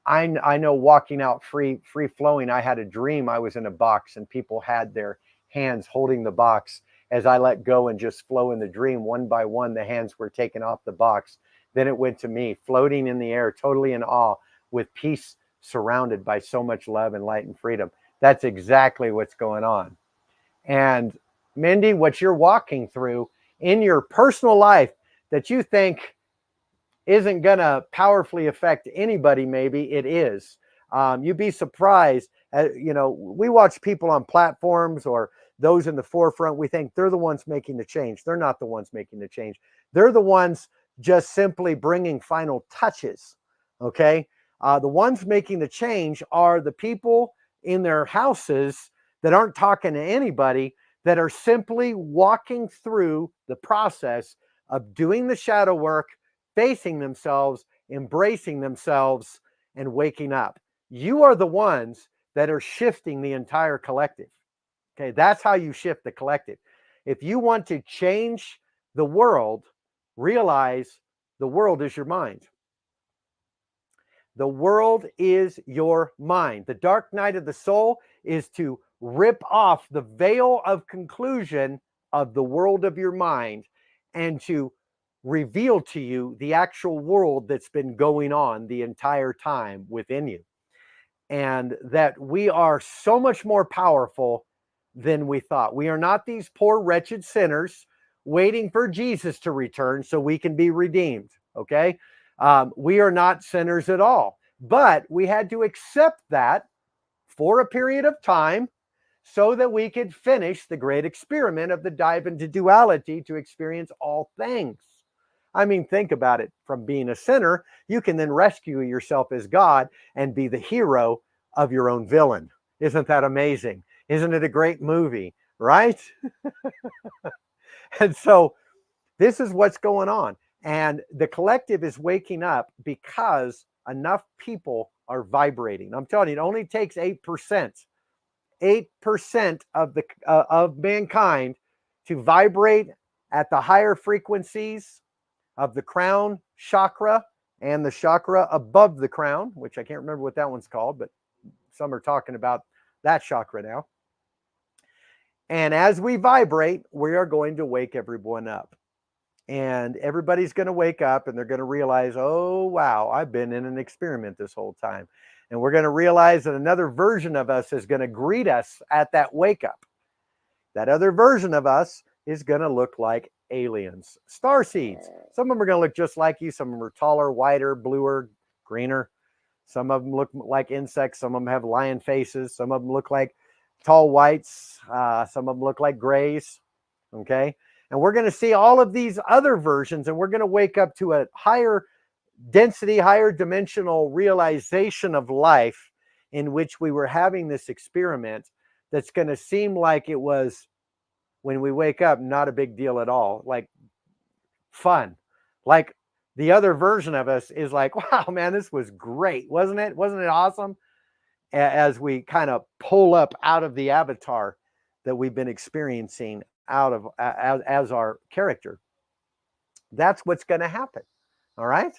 I know walking out free flowing, I had a dream I was in a box and people had their hands holding the box. As I let go and just flow in the dream, one by one, the hands were taken off the box. Then it went to me, floating in the air, totally in awe, with peace, surrounded by so much love and light and freedom. That's exactly what's going on. And Mindy, what you're walking through in your personal life that you think isn't going to powerfully affect anybody, maybe it is. You'd be surprised. We watch people on platforms or those in the forefront. We think they're the ones making the change. They're not the ones making the change. They're the ones just simply bringing final touches. Okay. The ones making the change are the people in their houses that aren't talking to anybody, that are simply walking through the process of doing the shadow work, facing themselves, embracing themselves, and waking up. You are the ones that are shifting the entire collective. Okay, that's how you shift the collective. If you want to change the world, realize the world is your mind. The world is your mind. The dark night of the soul is to rip off the veil of conclusion of the world of your mind and to reveal to you the actual world that's been going on the entire time within you. And that we are so much more powerful than we thought. We are not these poor, wretched sinners waiting for Jesus to return so we can be redeemed. Okay. We are not sinners at all, but we had to accept that for a period of time so that we could finish the great experiment of the dive into duality to experience all things. I mean, think about it. From being a sinner, you can then rescue yourself as God and be the hero of your own villain. Isn't that amazing? Isn't it a great movie? Right? And so this is what's going on. And the collective is waking up because enough people are vibrating. I'm telling you, it only takes 8%, 8% of mankind to vibrate at the higher frequencies of the crown chakra and the chakra above the crown, which I can't remember what that one's called, but some are talking about that chakra now. And as we vibrate, we are going to wake everyone up. And everybody's going to wake up and they're going to realize, oh, wow, I've been in an experiment this whole time. And we're going to realize that another version of us is going to greet us at that wake up. That other version of us is going to look like aliens, star seeds. Some of them are going to look just like you. Some of them are taller, whiter, bluer, greener. Some of them look like insects. Some of them have lion faces. Some of them look like tall whites. Some of them look like grays. Okay. And we're going to see all of these other versions, and we're going to wake up to a higher density, higher dimensional realization of life in which we were having this experiment that's going to seem like it was, when we wake up, not a big deal at all, like fun. Like the other version of us is like, wow, man, this was great. Wasn't it? Wasn't it awesome? As we kind of pull up out of the avatar that we've been experiencing out of as our character. That's what's going to happen. All right.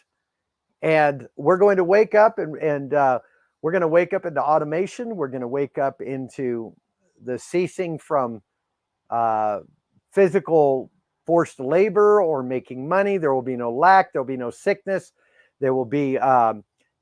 And we're going to wake up and we're going to wake up into automation. We're going to wake up into the ceasing from physical forced labor or making money. There will be no lack. There will be no sickness. There will be,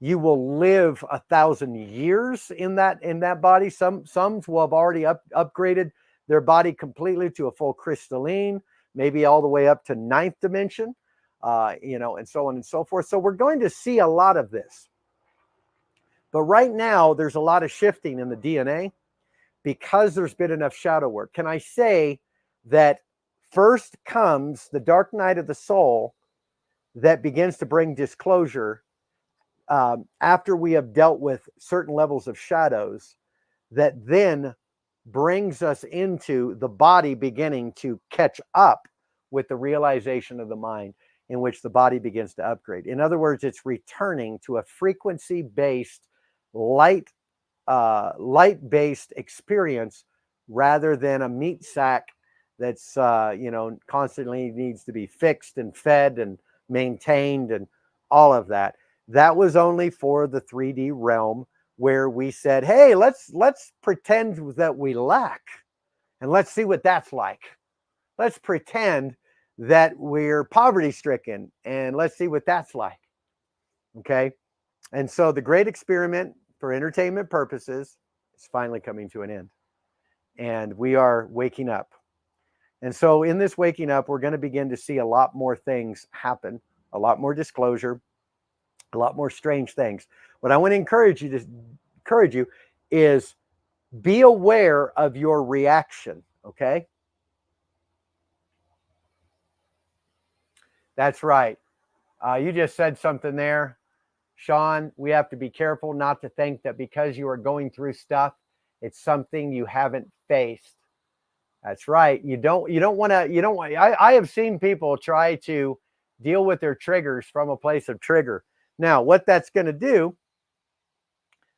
you will live 1,000 years in that body. Some will have already upgraded their body completely to a full crystalline, maybe all the way up to 9th dimension, and so on and so forth. So we're going to see a lot of this. But right now, there's a lot of shifting in the DNA because there's been enough shadow work. Can I say that first comes the dark night of the soul that begins to bring disclosure after we have dealt with certain levels of shadows, that then brings us into the body beginning to catch up with the realization of the mind, in which the body begins to upgrade. In other words, it's returning to a frequency-based, light-based experience rather than a meat sack that's constantly needs to be fixed and fed and maintained and all of that. That was only for the 3D realm, where we said, hey, let's pretend that we lack and let's see what that's like. Let's pretend that we're poverty stricken and let's see what that's like. Okay. And so the great experiment for entertainment purposes is finally coming to an end, and we are waking up. And so in this waking up, we're going to begin to see a lot more things happen, a lot more disclosure, a lot more strange things. What I want to encourage you is be aware of your reaction. Okay. That's right. You just said something there, Sean. We have to be careful not to think that because you are going through stuff, it's something you haven't faced. That's right. You don't want to, I have seen people try to deal with their triggers from a place of trigger. Now, what that's going to do,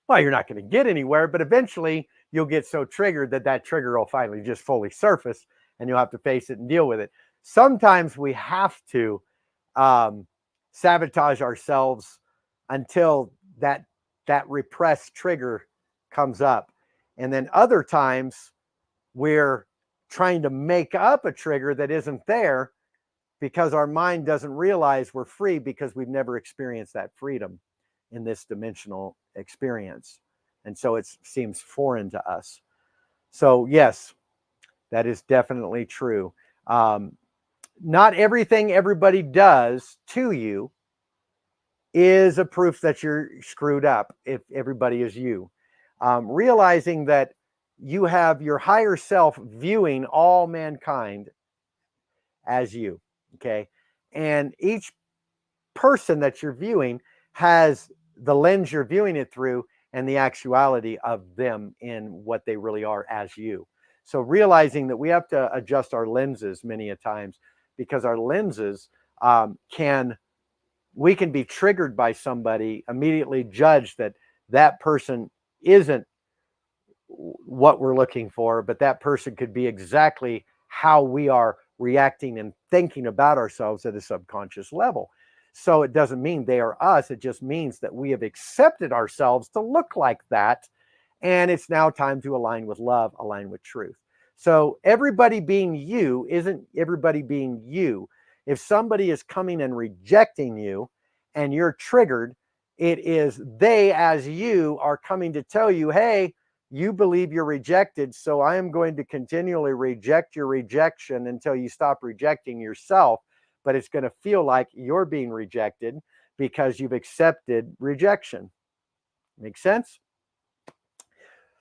well, you're not going to get anywhere, but eventually you'll get so triggered that trigger will finally just fully surface and you'll have to face it and deal with it. Sometimes we have to sabotage ourselves until that repressed trigger comes up. And then other times we're trying to make up a trigger that isn't there because our mind doesn't realize we're free, because we've never experienced that freedom in this dimensional experience. And so it seems foreign to us. So yes, that is definitely true. Not everything everybody does to you is a proof that you're screwed up if everybody is you. Realizing that you have your higher self viewing all mankind as you, okay? And each person that you're viewing has the lens you're viewing it through, and the actuality of them in what they really are as you. So realizing that we have to adjust our lenses many a times, because our lenses we can be triggered by somebody, immediately judge that that person isn't what we're looking for, but that person could be exactly how we are reacting and thinking about ourselves at a subconscious level. So it doesn't mean they are us. It just means that we have accepted ourselves to look like that. And it's now time to align with love, align with truth. So everybody being you isn't everybody being you. If somebody is coming and rejecting you and you're triggered, it is they as you are coming to tell you, hey, you believe you're rejected, so I am going to continually reject your rejection until you stop rejecting yourself. But it's going to feel like you're being rejected because you've accepted rejection. Make sense?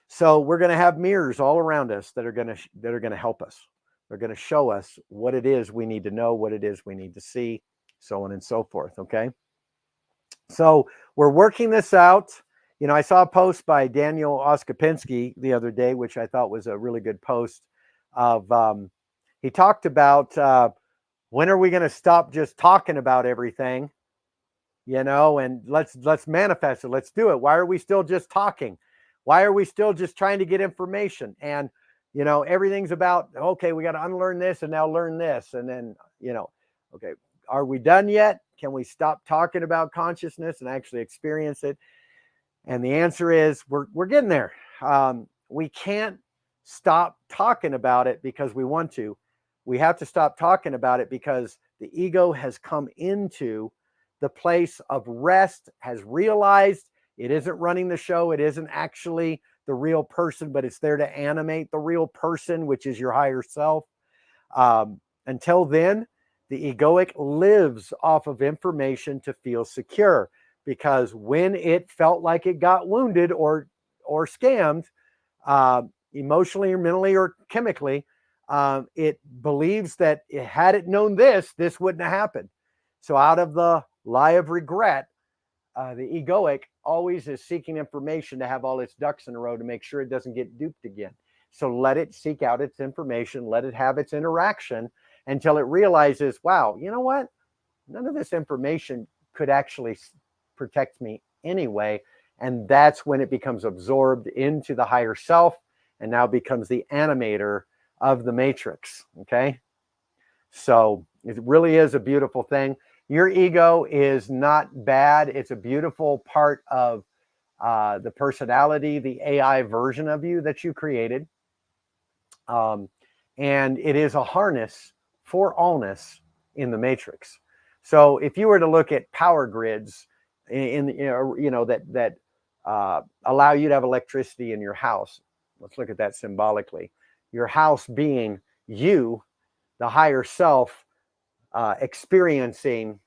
So we're going to have mirrors all around us that are going to help us. They're going to show us what it is we need to know, what it is we need to see, so on and so forth. Okay. So we're working this out. You know, I saw a post by Daniel Oskopinski the other day, which I thought was a really good post. He talked about when are we going to stop just talking about everything, you know, and let's manifest it. Let's do it. Why are we still just talking? Why are we still just trying to get information? And, you know, everything's about, okay, we got to unlearn this and now learn this. And then, you know, okay, are we done yet? Can we stop talking about consciousness and actually experience it? And the answer is we're getting there. We can't stop talking about it because we want to. We have to stop talking about it because the ego has come into the place of rest, has realized it isn't running the show. It isn't actually the real person, but it's there to animate the real person, which is your higher self. Until then, the egoic lives off of information to feel secure. Because when it felt like it got wounded or scammed, emotionally or mentally or chemically, it believes that had it known this wouldn't have happened. So out of the lie of regret, the egoic always is seeking information to have all its ducks in a row to make sure it doesn't get duped again. So let it seek out its information, let it have its interaction until it realizes, wow, you know what? None of this information could actually protect me anyway. And that's when it becomes absorbed into the higher self and now becomes the animator of the matrix. Okay. So it really is a beautiful thing. Your ego is not bad. It's a beautiful part of the personality, the AI version of you that you created. And it is a harness for allness in the matrix. So if you were to look at power grids that allow you to have electricity in your house, let's look at that symbolically. Your house being you, the higher self, experiencing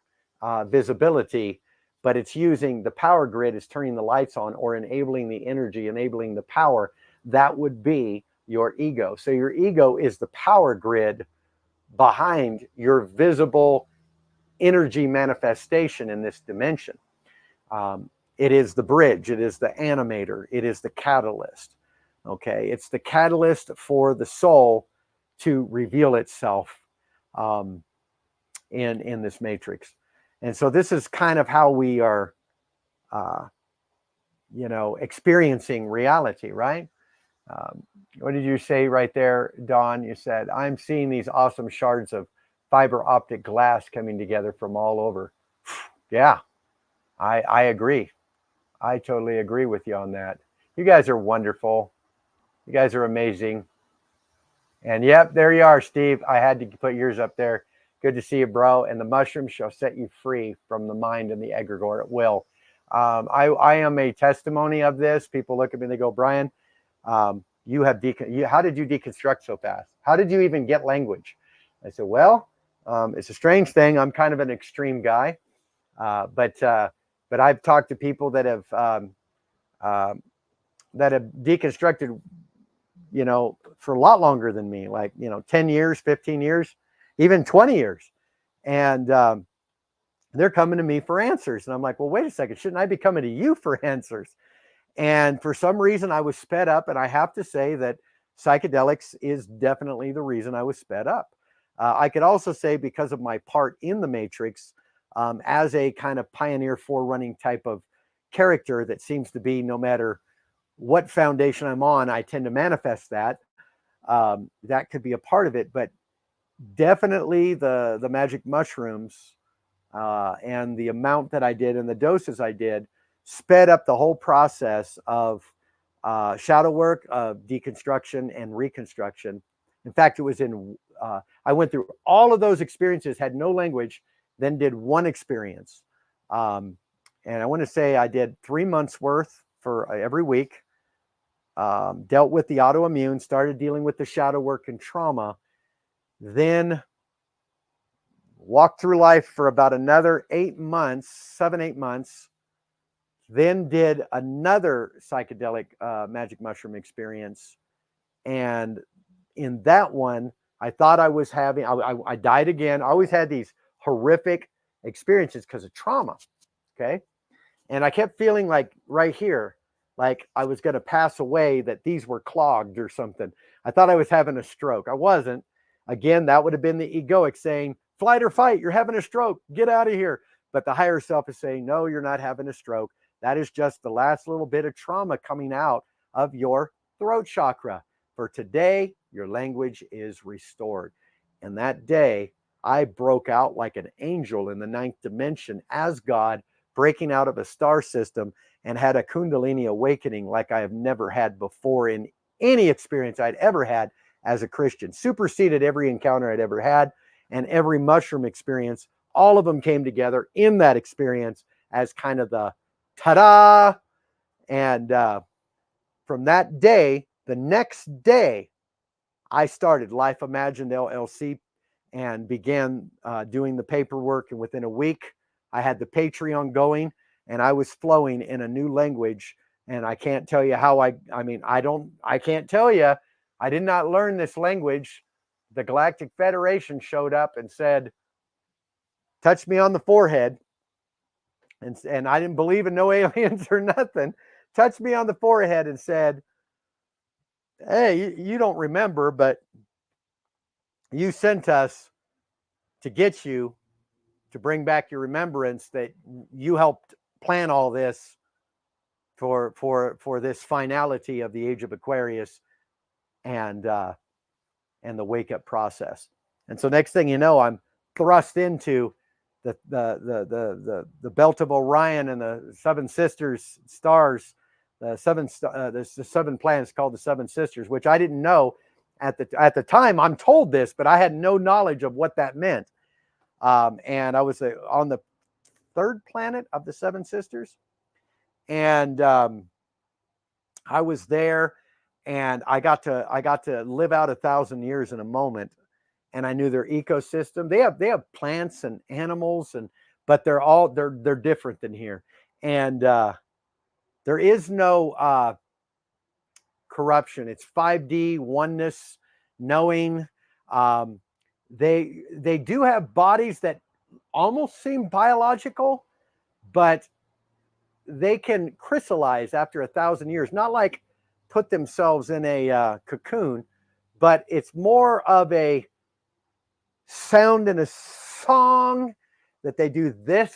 visibility, but it's using the power grid is turning the lights on or enabling the energy, enabling the power. That would be your ego. So your ego is the power grid behind your visible energy manifestation in this dimension. It is the bridge. It is the animator. It is the catalyst. Okay. It's the catalyst for the soul to reveal itself in this matrix. And so this is kind of how we are, experiencing reality, right? What did you say right there, Dawn? You said, I'm seeing these awesome shards of fiber optic glass coming together from all over. Yeah, I agree. I totally agree with you on that. You guys are wonderful. You guys are amazing. And yep, there you are, Steve. I had to put yours up there. Good to see you, bro. And the mushroom shall set you free from the mind and the egregore. It will. I am a testimony of this. People look at me and they go, Brian, you have how did you deconstruct so fast? How did you even get language? I said, well, it's a strange thing. I'm kind of an extreme guy, but I've talked to people that have deconstructed, for a lot longer than me, like 10 years, 15 years, even 20 years, and they're coming to me for answers, and I'm like, well, wait a second, shouldn't I be coming to you for answers? And for some reason, I was sped up. And I have to say that psychedelics is definitely the reason I was sped up. I could also say because of my part in the Matrix, as a kind of pioneer forerunning type of character that seems to be, no matter what foundation I'm on, I tend to manifest that. That could be a part of it, but definitely the magic mushrooms and the amount that I did and the doses I did sped up the whole process of shadow work, of deconstruction and reconstruction. In fact, it was I went through all of those experiences, had no language, then did one experience. And I want to say I did 3 months worth for every week, dealt with the autoimmune, started dealing with the shadow work and trauma, then walked through life for about another 8 months, 7, 8 months, then did another psychedelic magic mushroom experience. And in that one, I thought I was having, I died again. I always had these horrific experiences because of trauma. Okay. And I kept feeling like right here, like I was going to pass away, that these were clogged or something. I thought I was having a stroke. I wasn't. Again, that would have been the egoic saying, flight or fight, you're having a stroke, get out of here. But the higher self is saying, no, you're not having a stroke. That is just the last little bit of trauma coming out of your throat chakra. For today, your language is restored. And that day, I broke out like an angel in the 9th dimension as God, breaking out of a star system, and had a Kundalini awakening like I have never had before in any experience I'd ever had as a Christian. Superseded every encounter I'd ever had, and every mushroom experience. All of them came together in that experience as kind of the ta-da. And from that day, the next day, I started Life Imagined LLC and began doing the paperwork. And within a week, I had the Patreon going, and I was flowing in a new language. And I can't tell you how I can't tell you. I did not learn this language. The Galactic Federation showed up and said, touched me on the forehead. And I didn't believe in no aliens or nothing. Touched me on the forehead and said, hey, you don't remember, but you sent us to get you, to bring back your remembrance that you helped plan all this for this finality of the age of Aquarius and the wake up process. And so next thing you know, I'm thrust into the belt of Orion and the seven sisters stars, the seven planets called the seven sisters, which I didn't know at the time. I'm told this, but I had no knowledge of what that meant. And I was on the 3rd planet of the seven sisters, and I was there, and I got to live out 1,000 years in a moment. And I knew their ecosystem. They have plants and animals, but they're different than here. And there is no corruption. It's 5D oneness, knowing. They do have bodies that almost seem biological, but they can crystallize after 1,000 years. Not like put themselves in a cocoon, but it's more of a sound in a song that they do this,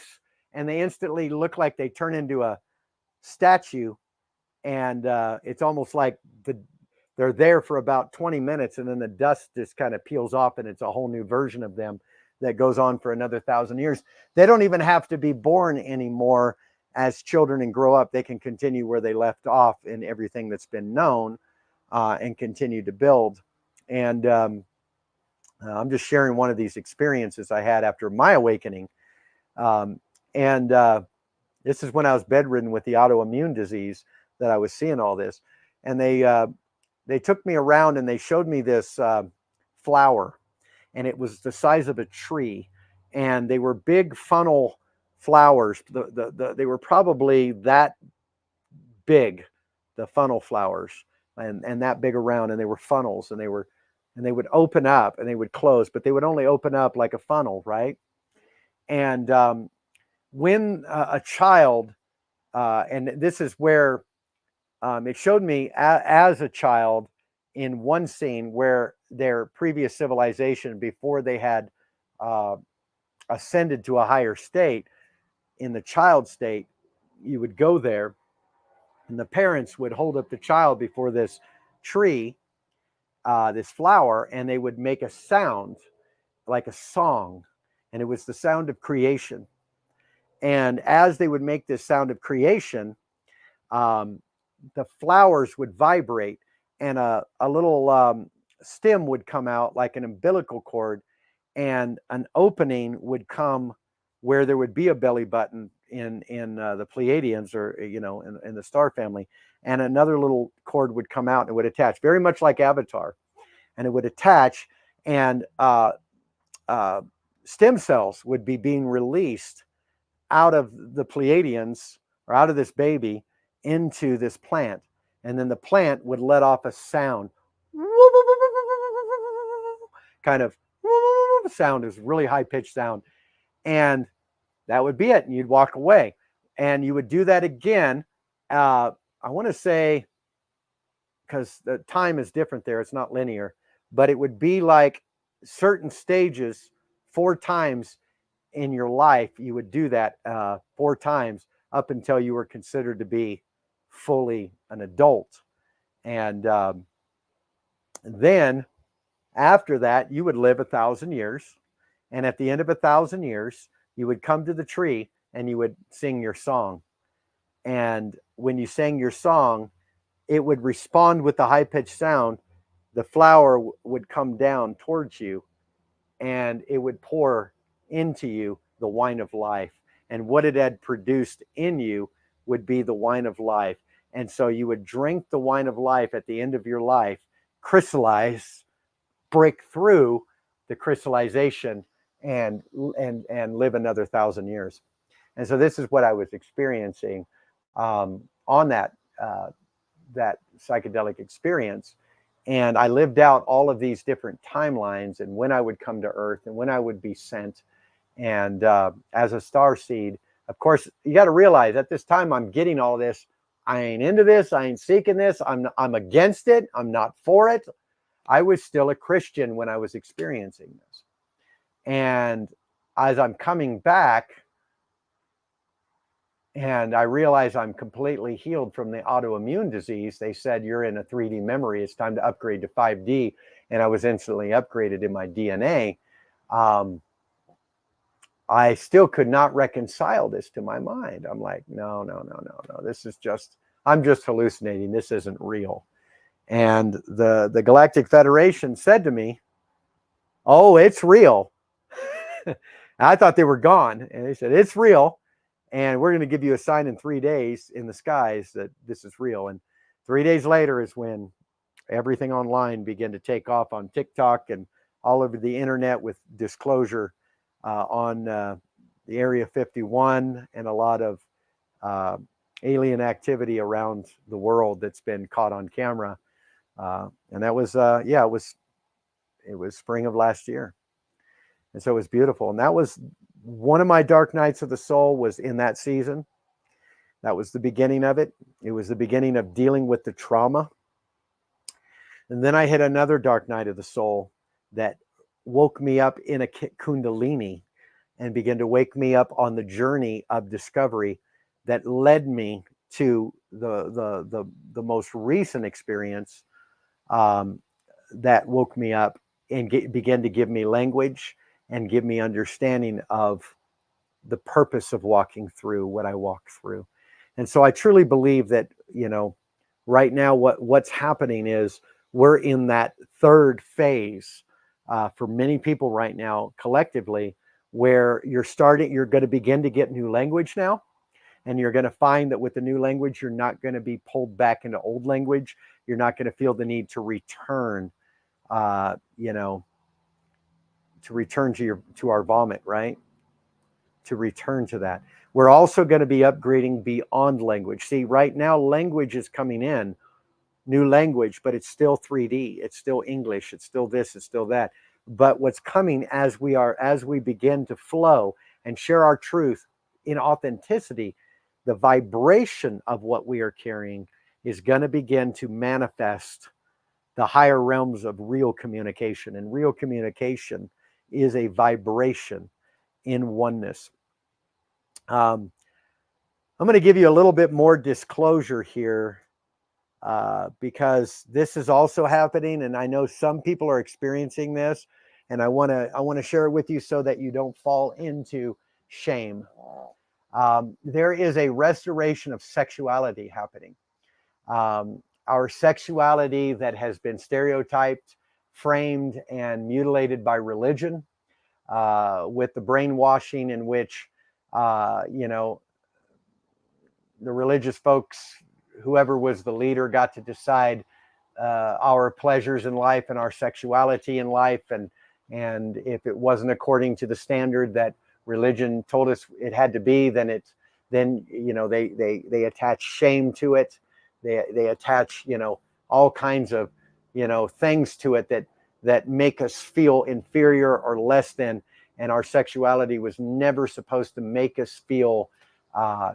and they instantly look like they turn into a statue. And it's almost like they're there for about 20 minutes, and then the dust just kind of peels off, and it's a whole new version of them that goes on for another 1,000 years. They don't even have to be born anymore as children and grow up. They can continue where they left off in everything that's been known, and continue to build. And I'm just sharing one of these experiences I had after my awakening. This is when I was bedridden with the autoimmune disease that I was seeing all this. And they took me around and they showed me this flower, and it was the size of a tree. And they were big funnel flowers. They were probably that big, the funnel flowers, and that big around, and they were funnels, and they would open up and they would close, but they would only open up like a funnel, right? And when a child, and this is where it showed me as a child in one scene where their previous civilization, before they had uh, ascended to a higher state, in the child state, you would go there and the parents would hold up the child before this tree, this flower, and they would make a sound like a song, and it was the sound of creation. And as they would make this sound of creation, um, the flowers would vibrate, and a little stem would come out like an umbilical cord, and an opening would come where there would be a belly button in the Pleiadians, or in the star family, and another little cord would come out and it would attach, very much like Avatar, and it would attach, and stem cells would be being released out of the Pleiadians, or out of this baby, into this plant. And then the plant would let off a sound, kind of sound, is really high pitched sound. And that would be it. And you'd walk away. And you would do that again. I want to say, because the time is different there, it's not linear, but it would be like certain stages 4 times in your life. You would do that 4 times up until you were considered to be fully an adult. And then after that, you would live 1,000 years. And at the end of 1,000 years, you would come to the tree and you would sing your song. And when you sang your song, it would respond with the high-pitched sound. The flower would come down towards you, and it would pour into you the wine of life. And what it had produced in you would be the wine of life. And so you would drink the wine of life at the end of your life, crystallize, break through the crystallization, and live another 1,000 years. And so this is what I was experiencing on that psychedelic experience. And I lived out all of these different timelines, and when I would come to Earth and when I would be sent. And as a star seed, of course, you got to realize at this time I'm getting all this. I ain't into this. I ain't seeking this. I'm against it. I'm not for it. I was still a Christian when I was experiencing this. And as I'm coming back, and I realize I'm completely healed from the autoimmune disease, they said, you're in a 3D memory. It's time to upgrade to 5D. And I was instantly upgraded in my DNA. I still could not reconcile this to my mind. I'm like, no. This is just, I'm just hallucinating. This isn't real. And the Galactic Federation said to me, oh, it's real. I thought they were gone. And they said, it's real. And we're going to give you a sign in 3 days in the skies that this is real. And 3 days later is when everything online began to take off on TikTok and all over the internet, with disclosure on the Area 51 and a lot of alien activity around the world that's been caught on camera. And that was, it was spring of last year. And so it was beautiful. And that was one of my dark nights of the soul, was in that season. That was the beginning of it. It was the beginning of dealing with the trauma. And then I hit another dark night of the soul that woke me up in a kundalini and began to wake me up on the journey of discovery that led me to the most recent experience that woke me up and began to give me language and give me understanding of the purpose of walking through what I walked through. And so I truly believe that, right now what's happening is we're in that third phase for many people right now, collectively, where you're going to begin to get new language now. And you're going to find that with the new language, you're not going to be pulled back into old language. You're not going to feel the need to return, to return to our vomit, right? To return to that. We're also going to be upgrading beyond language. See, right now, language is coming in, new language, but it's still 3D. It's still English. It's still this. It's still that. But what's coming as we begin to flow and share our truth in authenticity, the vibration of what we are carrying is going to begin to manifest the higher realms of real communication. And real communication is a vibration in oneness. I'm going to give you a little bit more disclosure here because this is also happening, and I know some people are experiencing this, and I want to share it with you so that you don't fall into shame. There is a restoration of sexuality happening. Our sexuality that has been stereotyped, framed, and mutilated by religion, with the brainwashing in which, the religious folks, whoever was the leader, got to decide our pleasures in life and our sexuality in life, and if it wasn't according to the standard that religion told us it had to be, then they attach shame to it. They attach all kinds of things to it that make us feel inferior or less than, and our sexuality was never supposed to make us feel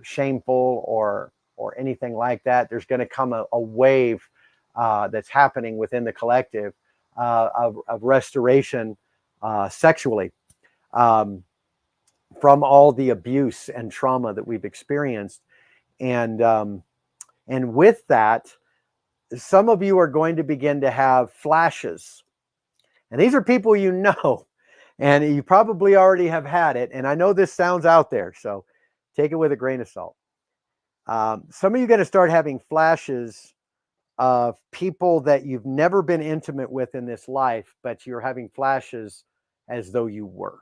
shameful or anything like that. There's going to come a wave that's happening within the collective of restoration sexually, from all the abuse and trauma that we've experienced. And with that, some of you are going to begin to have flashes. And these are people you know, and you probably already have had it. And I know this sounds out there, so take it with a grain of salt. Some of you are going to start having flashes of people that you've never been intimate with in this life, but you're having flashes as though you were.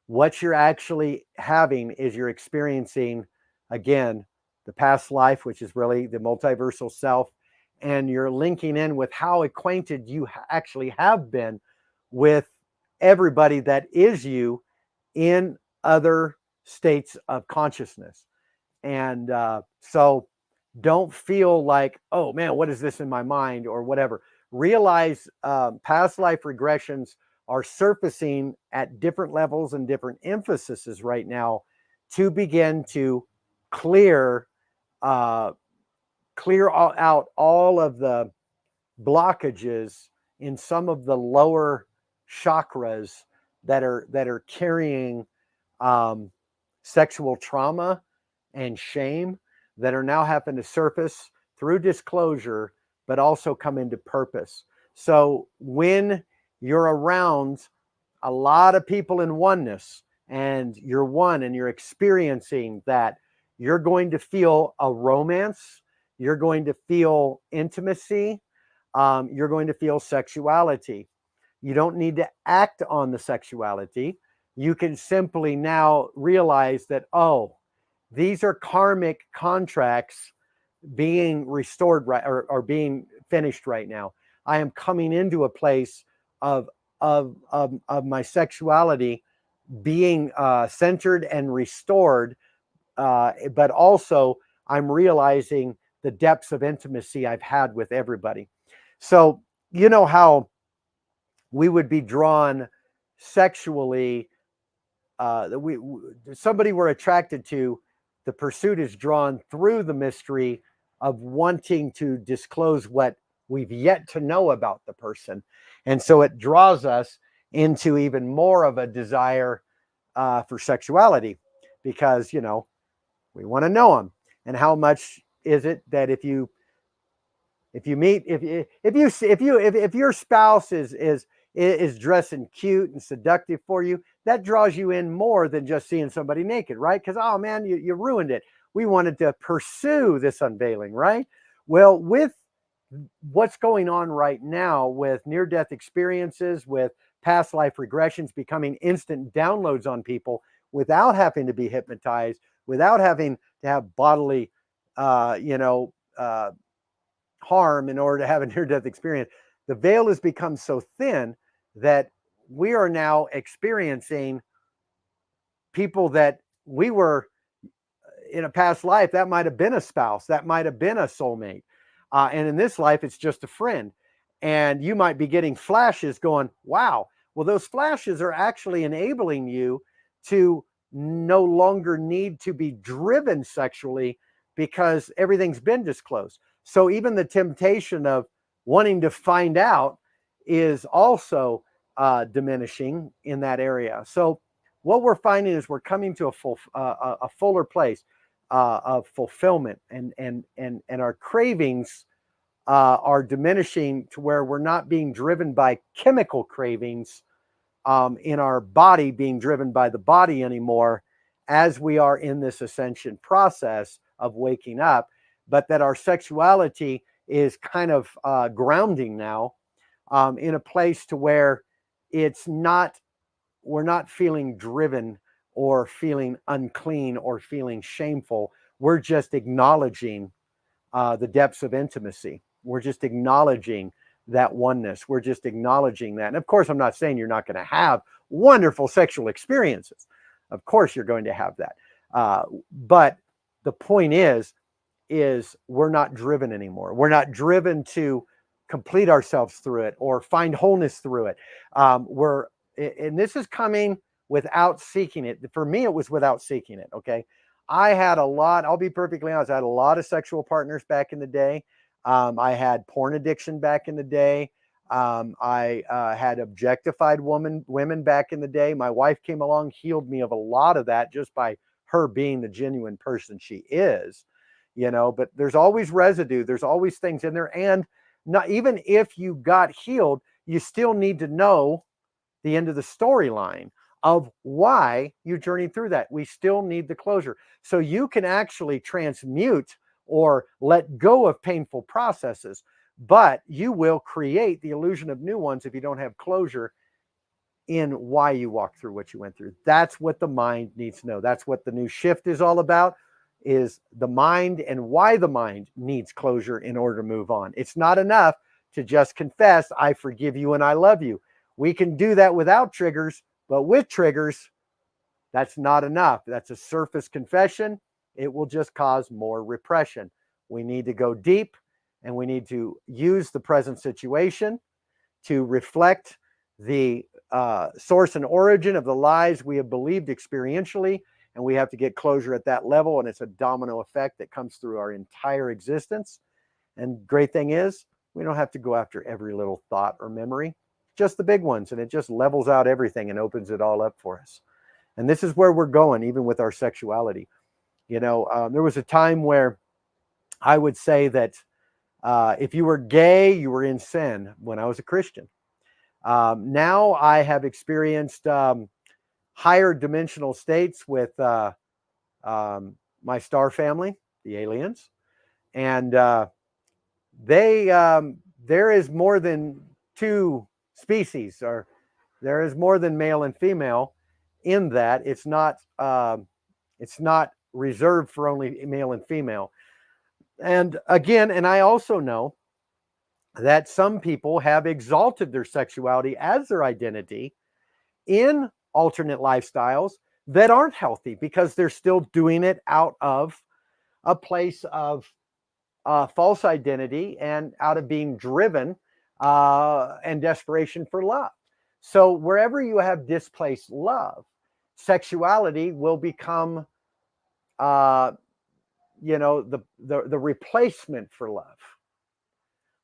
What you're actually having is you're experiencing, again, the past life, which is really the multiversal self, and you're linking in with how acquainted you actually have been with everybody that is you in other states of consciousness. And so don't feel like, oh man, what is this in my mind or whatever. Realize past life regressions are surfacing at different levels and different emphases right now to begin to clear out all of the blockages in some of the lower chakras that are carrying sexual trauma and shame, that are now having to surface through disclosure, but also come into purpose. So when you're around a lot of people in oneness, and you're one and you're experiencing that, you're going to feel a romance, you're going to feel intimacy, you're going to feel sexuality. You don't need to act on the sexuality. You can simply now realize that, oh, these are karmic contracts being restored right, or being finished right now. I am coming into a place of my sexuality being centered and restored, but also I'm realizing the depths of intimacy I've had with everybody. So you know how we would be drawn sexually, somebody we're attracted to, the pursuit is drawn through the mystery of wanting to disclose what we've yet to know about the person. And so it draws us into even more of a desire for sexuality, because, we want to know them. And how much is it that if your spouse is dressing cute and seductive for you, that draws you in more than just seeing somebody naked, right? Because, oh man, you ruined it. We wanted to pursue this unveiling, right? Well, with what's going on right now with near-death experiences, with past life regressions becoming instant downloads on people without having to be hypnotized, without having to have bodily, harm in order to have a near-death experience, the veil has become so thin that we are now experiencing people that we were in a past life, that might have been a spouse, that might have been a soulmate. And in this life, it's just a friend. And you might be getting flashes going, wow. Well, those flashes are actually enabling you to no longer need to be driven sexually, because everything's been disclosed. So even the temptation of wanting to find out is also diminishing in that area. So what we're finding is we're coming to a fuller place of fulfillment, and our cravings are diminishing to where we're not being driven by chemical cravings in our body, being driven by the body anymore, as we are in this ascension process of waking up, but that our sexuality is kind of grounding now in a place to where it's not, we're not feeling driven or feeling unclean or feeling shameful. We're just acknowledging the depths of intimacy. We're just acknowledging that oneness. We're just acknowledging that. And of course, I'm not saying you're not going to have wonderful sexual experiences. Of course, you're going to have that. But the point is we're not driven anymore. We're not driven to complete ourselves through it or find wholeness through it. And this is coming without seeking it. For me, it was without seeking it. Okay. I had a lot, I'll be perfectly honest, I had a lot of sexual partners back in the day. I had porn addiction back in the day. I had objectified women back in the day. My wife came along, healed me of a lot of that just by her being the genuine person she is, but there's always residue. There's always things in there. And not even if you got healed, you still need to know the end of the storyline of why you journeyed through that. We still need the closure. So you can actually transmute or let go of painful processes, but you will create the illusion of new ones if you don't have closure in why you walked through what you went through. That's what the mind needs to know. That's what the new shift is all about, is the mind and why the mind needs closure in order to move on. It's not enough to just confess, I forgive you and I love you. We can do that without triggers, but with triggers, that's not enough. That's a surface confession. It will just cause more repression. We need to go deep, and we need to use the present situation to reflect the source and origin of the lies we have believed experientially, and we have to get closure at that level, and it's a domino effect that comes through our entire existence. And great thing is, we don't have to go after every little thought or memory, just the big ones, and it just levels out everything and opens it all up for us. And this is where we're going, even with our sexuality. There was a time where I would say that if you were gay, you were in sin when I was a Christian. Now I have experienced higher dimensional states with my star family, the aliens. And there is more than two species, or there is more than male and female in that. It's not reserved for only male and female. And again, and I also know that some people have exalted their sexuality as their identity in alternate lifestyles that aren't healthy, because they're still doing it out of a place of false identity and out of being driven and desperation for love. So wherever you have displaced love, sexuality will become the replacement for love.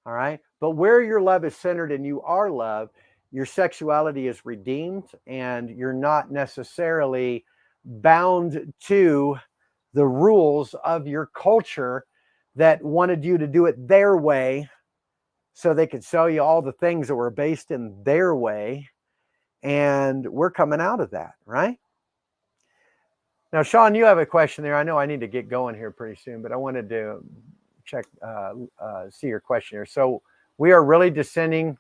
All right. But where your love is centered and you are love, your sexuality is redeemed, and you're not necessarily bound to the rules of your culture that wanted you to do it their way, so they could sell you all the things that were based in their way. And we're coming out of that, right? Now, Sean, you have a question there. I know I need to get going here pretty soon, but I wanted to see your question here. So we are really descending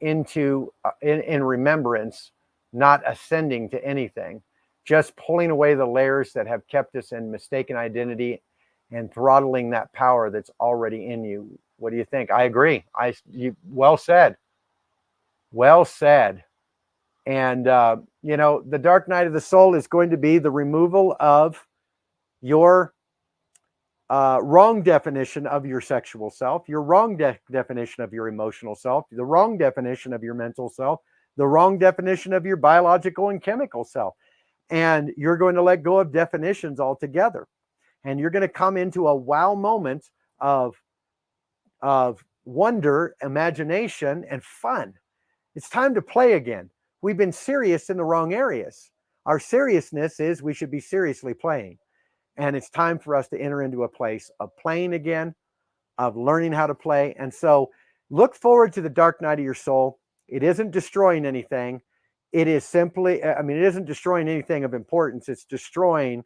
into in remembrance, not ascending to anything, just pulling away the layers that have kept us in mistaken identity and throttling that power that's already in you. What do you think? I agree. Well said. Well said. And the dark night of the soul is going to be the removal of your wrong definition of your sexual self, your wrong definition of your emotional self, the wrong definition of your mental self, the wrong definition of your biological and chemical self. And you're going to let go of definitions altogether. And you're going to come into a wow moment of of wonder, imagination, and fun. It's time to play again. We've been serious in the wrong areas. Our seriousness is we should be seriously playing. And it's time for us to enter into a place of playing again, of learning how to play. And so look forward to the dark night of your soul. It isn't destroying anything. It is simply, it isn't destroying anything of importance. It's destroying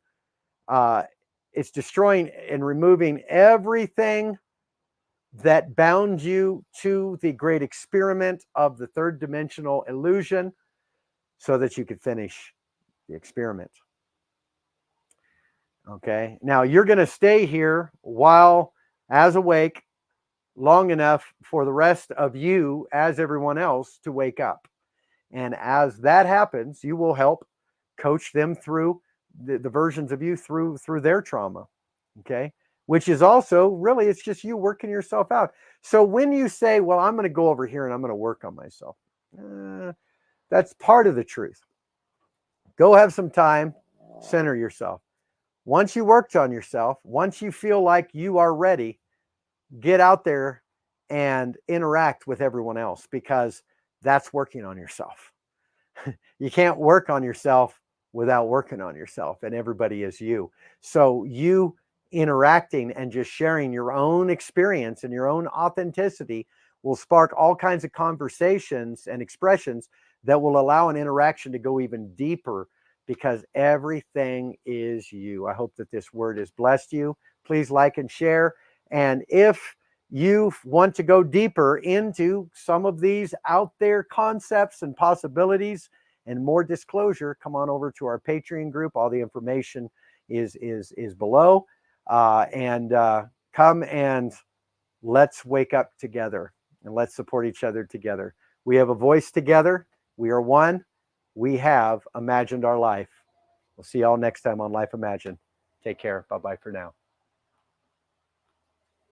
and removing everything that bound you to the great experiment of the third dimensional illusion so that you could finish the experiment. Okay. Now you're going to stay here while as awake long enough for the rest of you, as everyone else, to wake up. And as that happens, you will help coach them through the versions of you through their trauma. Okay. Which is also really, it's just you working yourself out. So when you say, well, I'm going to go over here and I'm going to work on myself, that's part of the truth. Go have some time, center yourself. Once you worked on yourself, once you feel like you are ready, get out there and interact with everyone else, because that's working on yourself. You can't work on yourself without working on yourself, and everybody is you. So you interacting and just sharing your own experience and your own authenticity will spark all kinds of conversations and expressions that will allow an interaction to go even deeper, because everything is you. I hope that this word has blessed you. Please like and share. And if you want to go deeper into some of these out there concepts and possibilities and more disclosure, come on over to our Patreon group. All the information is below. Come and let's wake up together and let's support each other together. We have a voice together. We are one. We have imagined our life. We'll see y'all next time on Life Imagined. Take care. Bye-bye for now.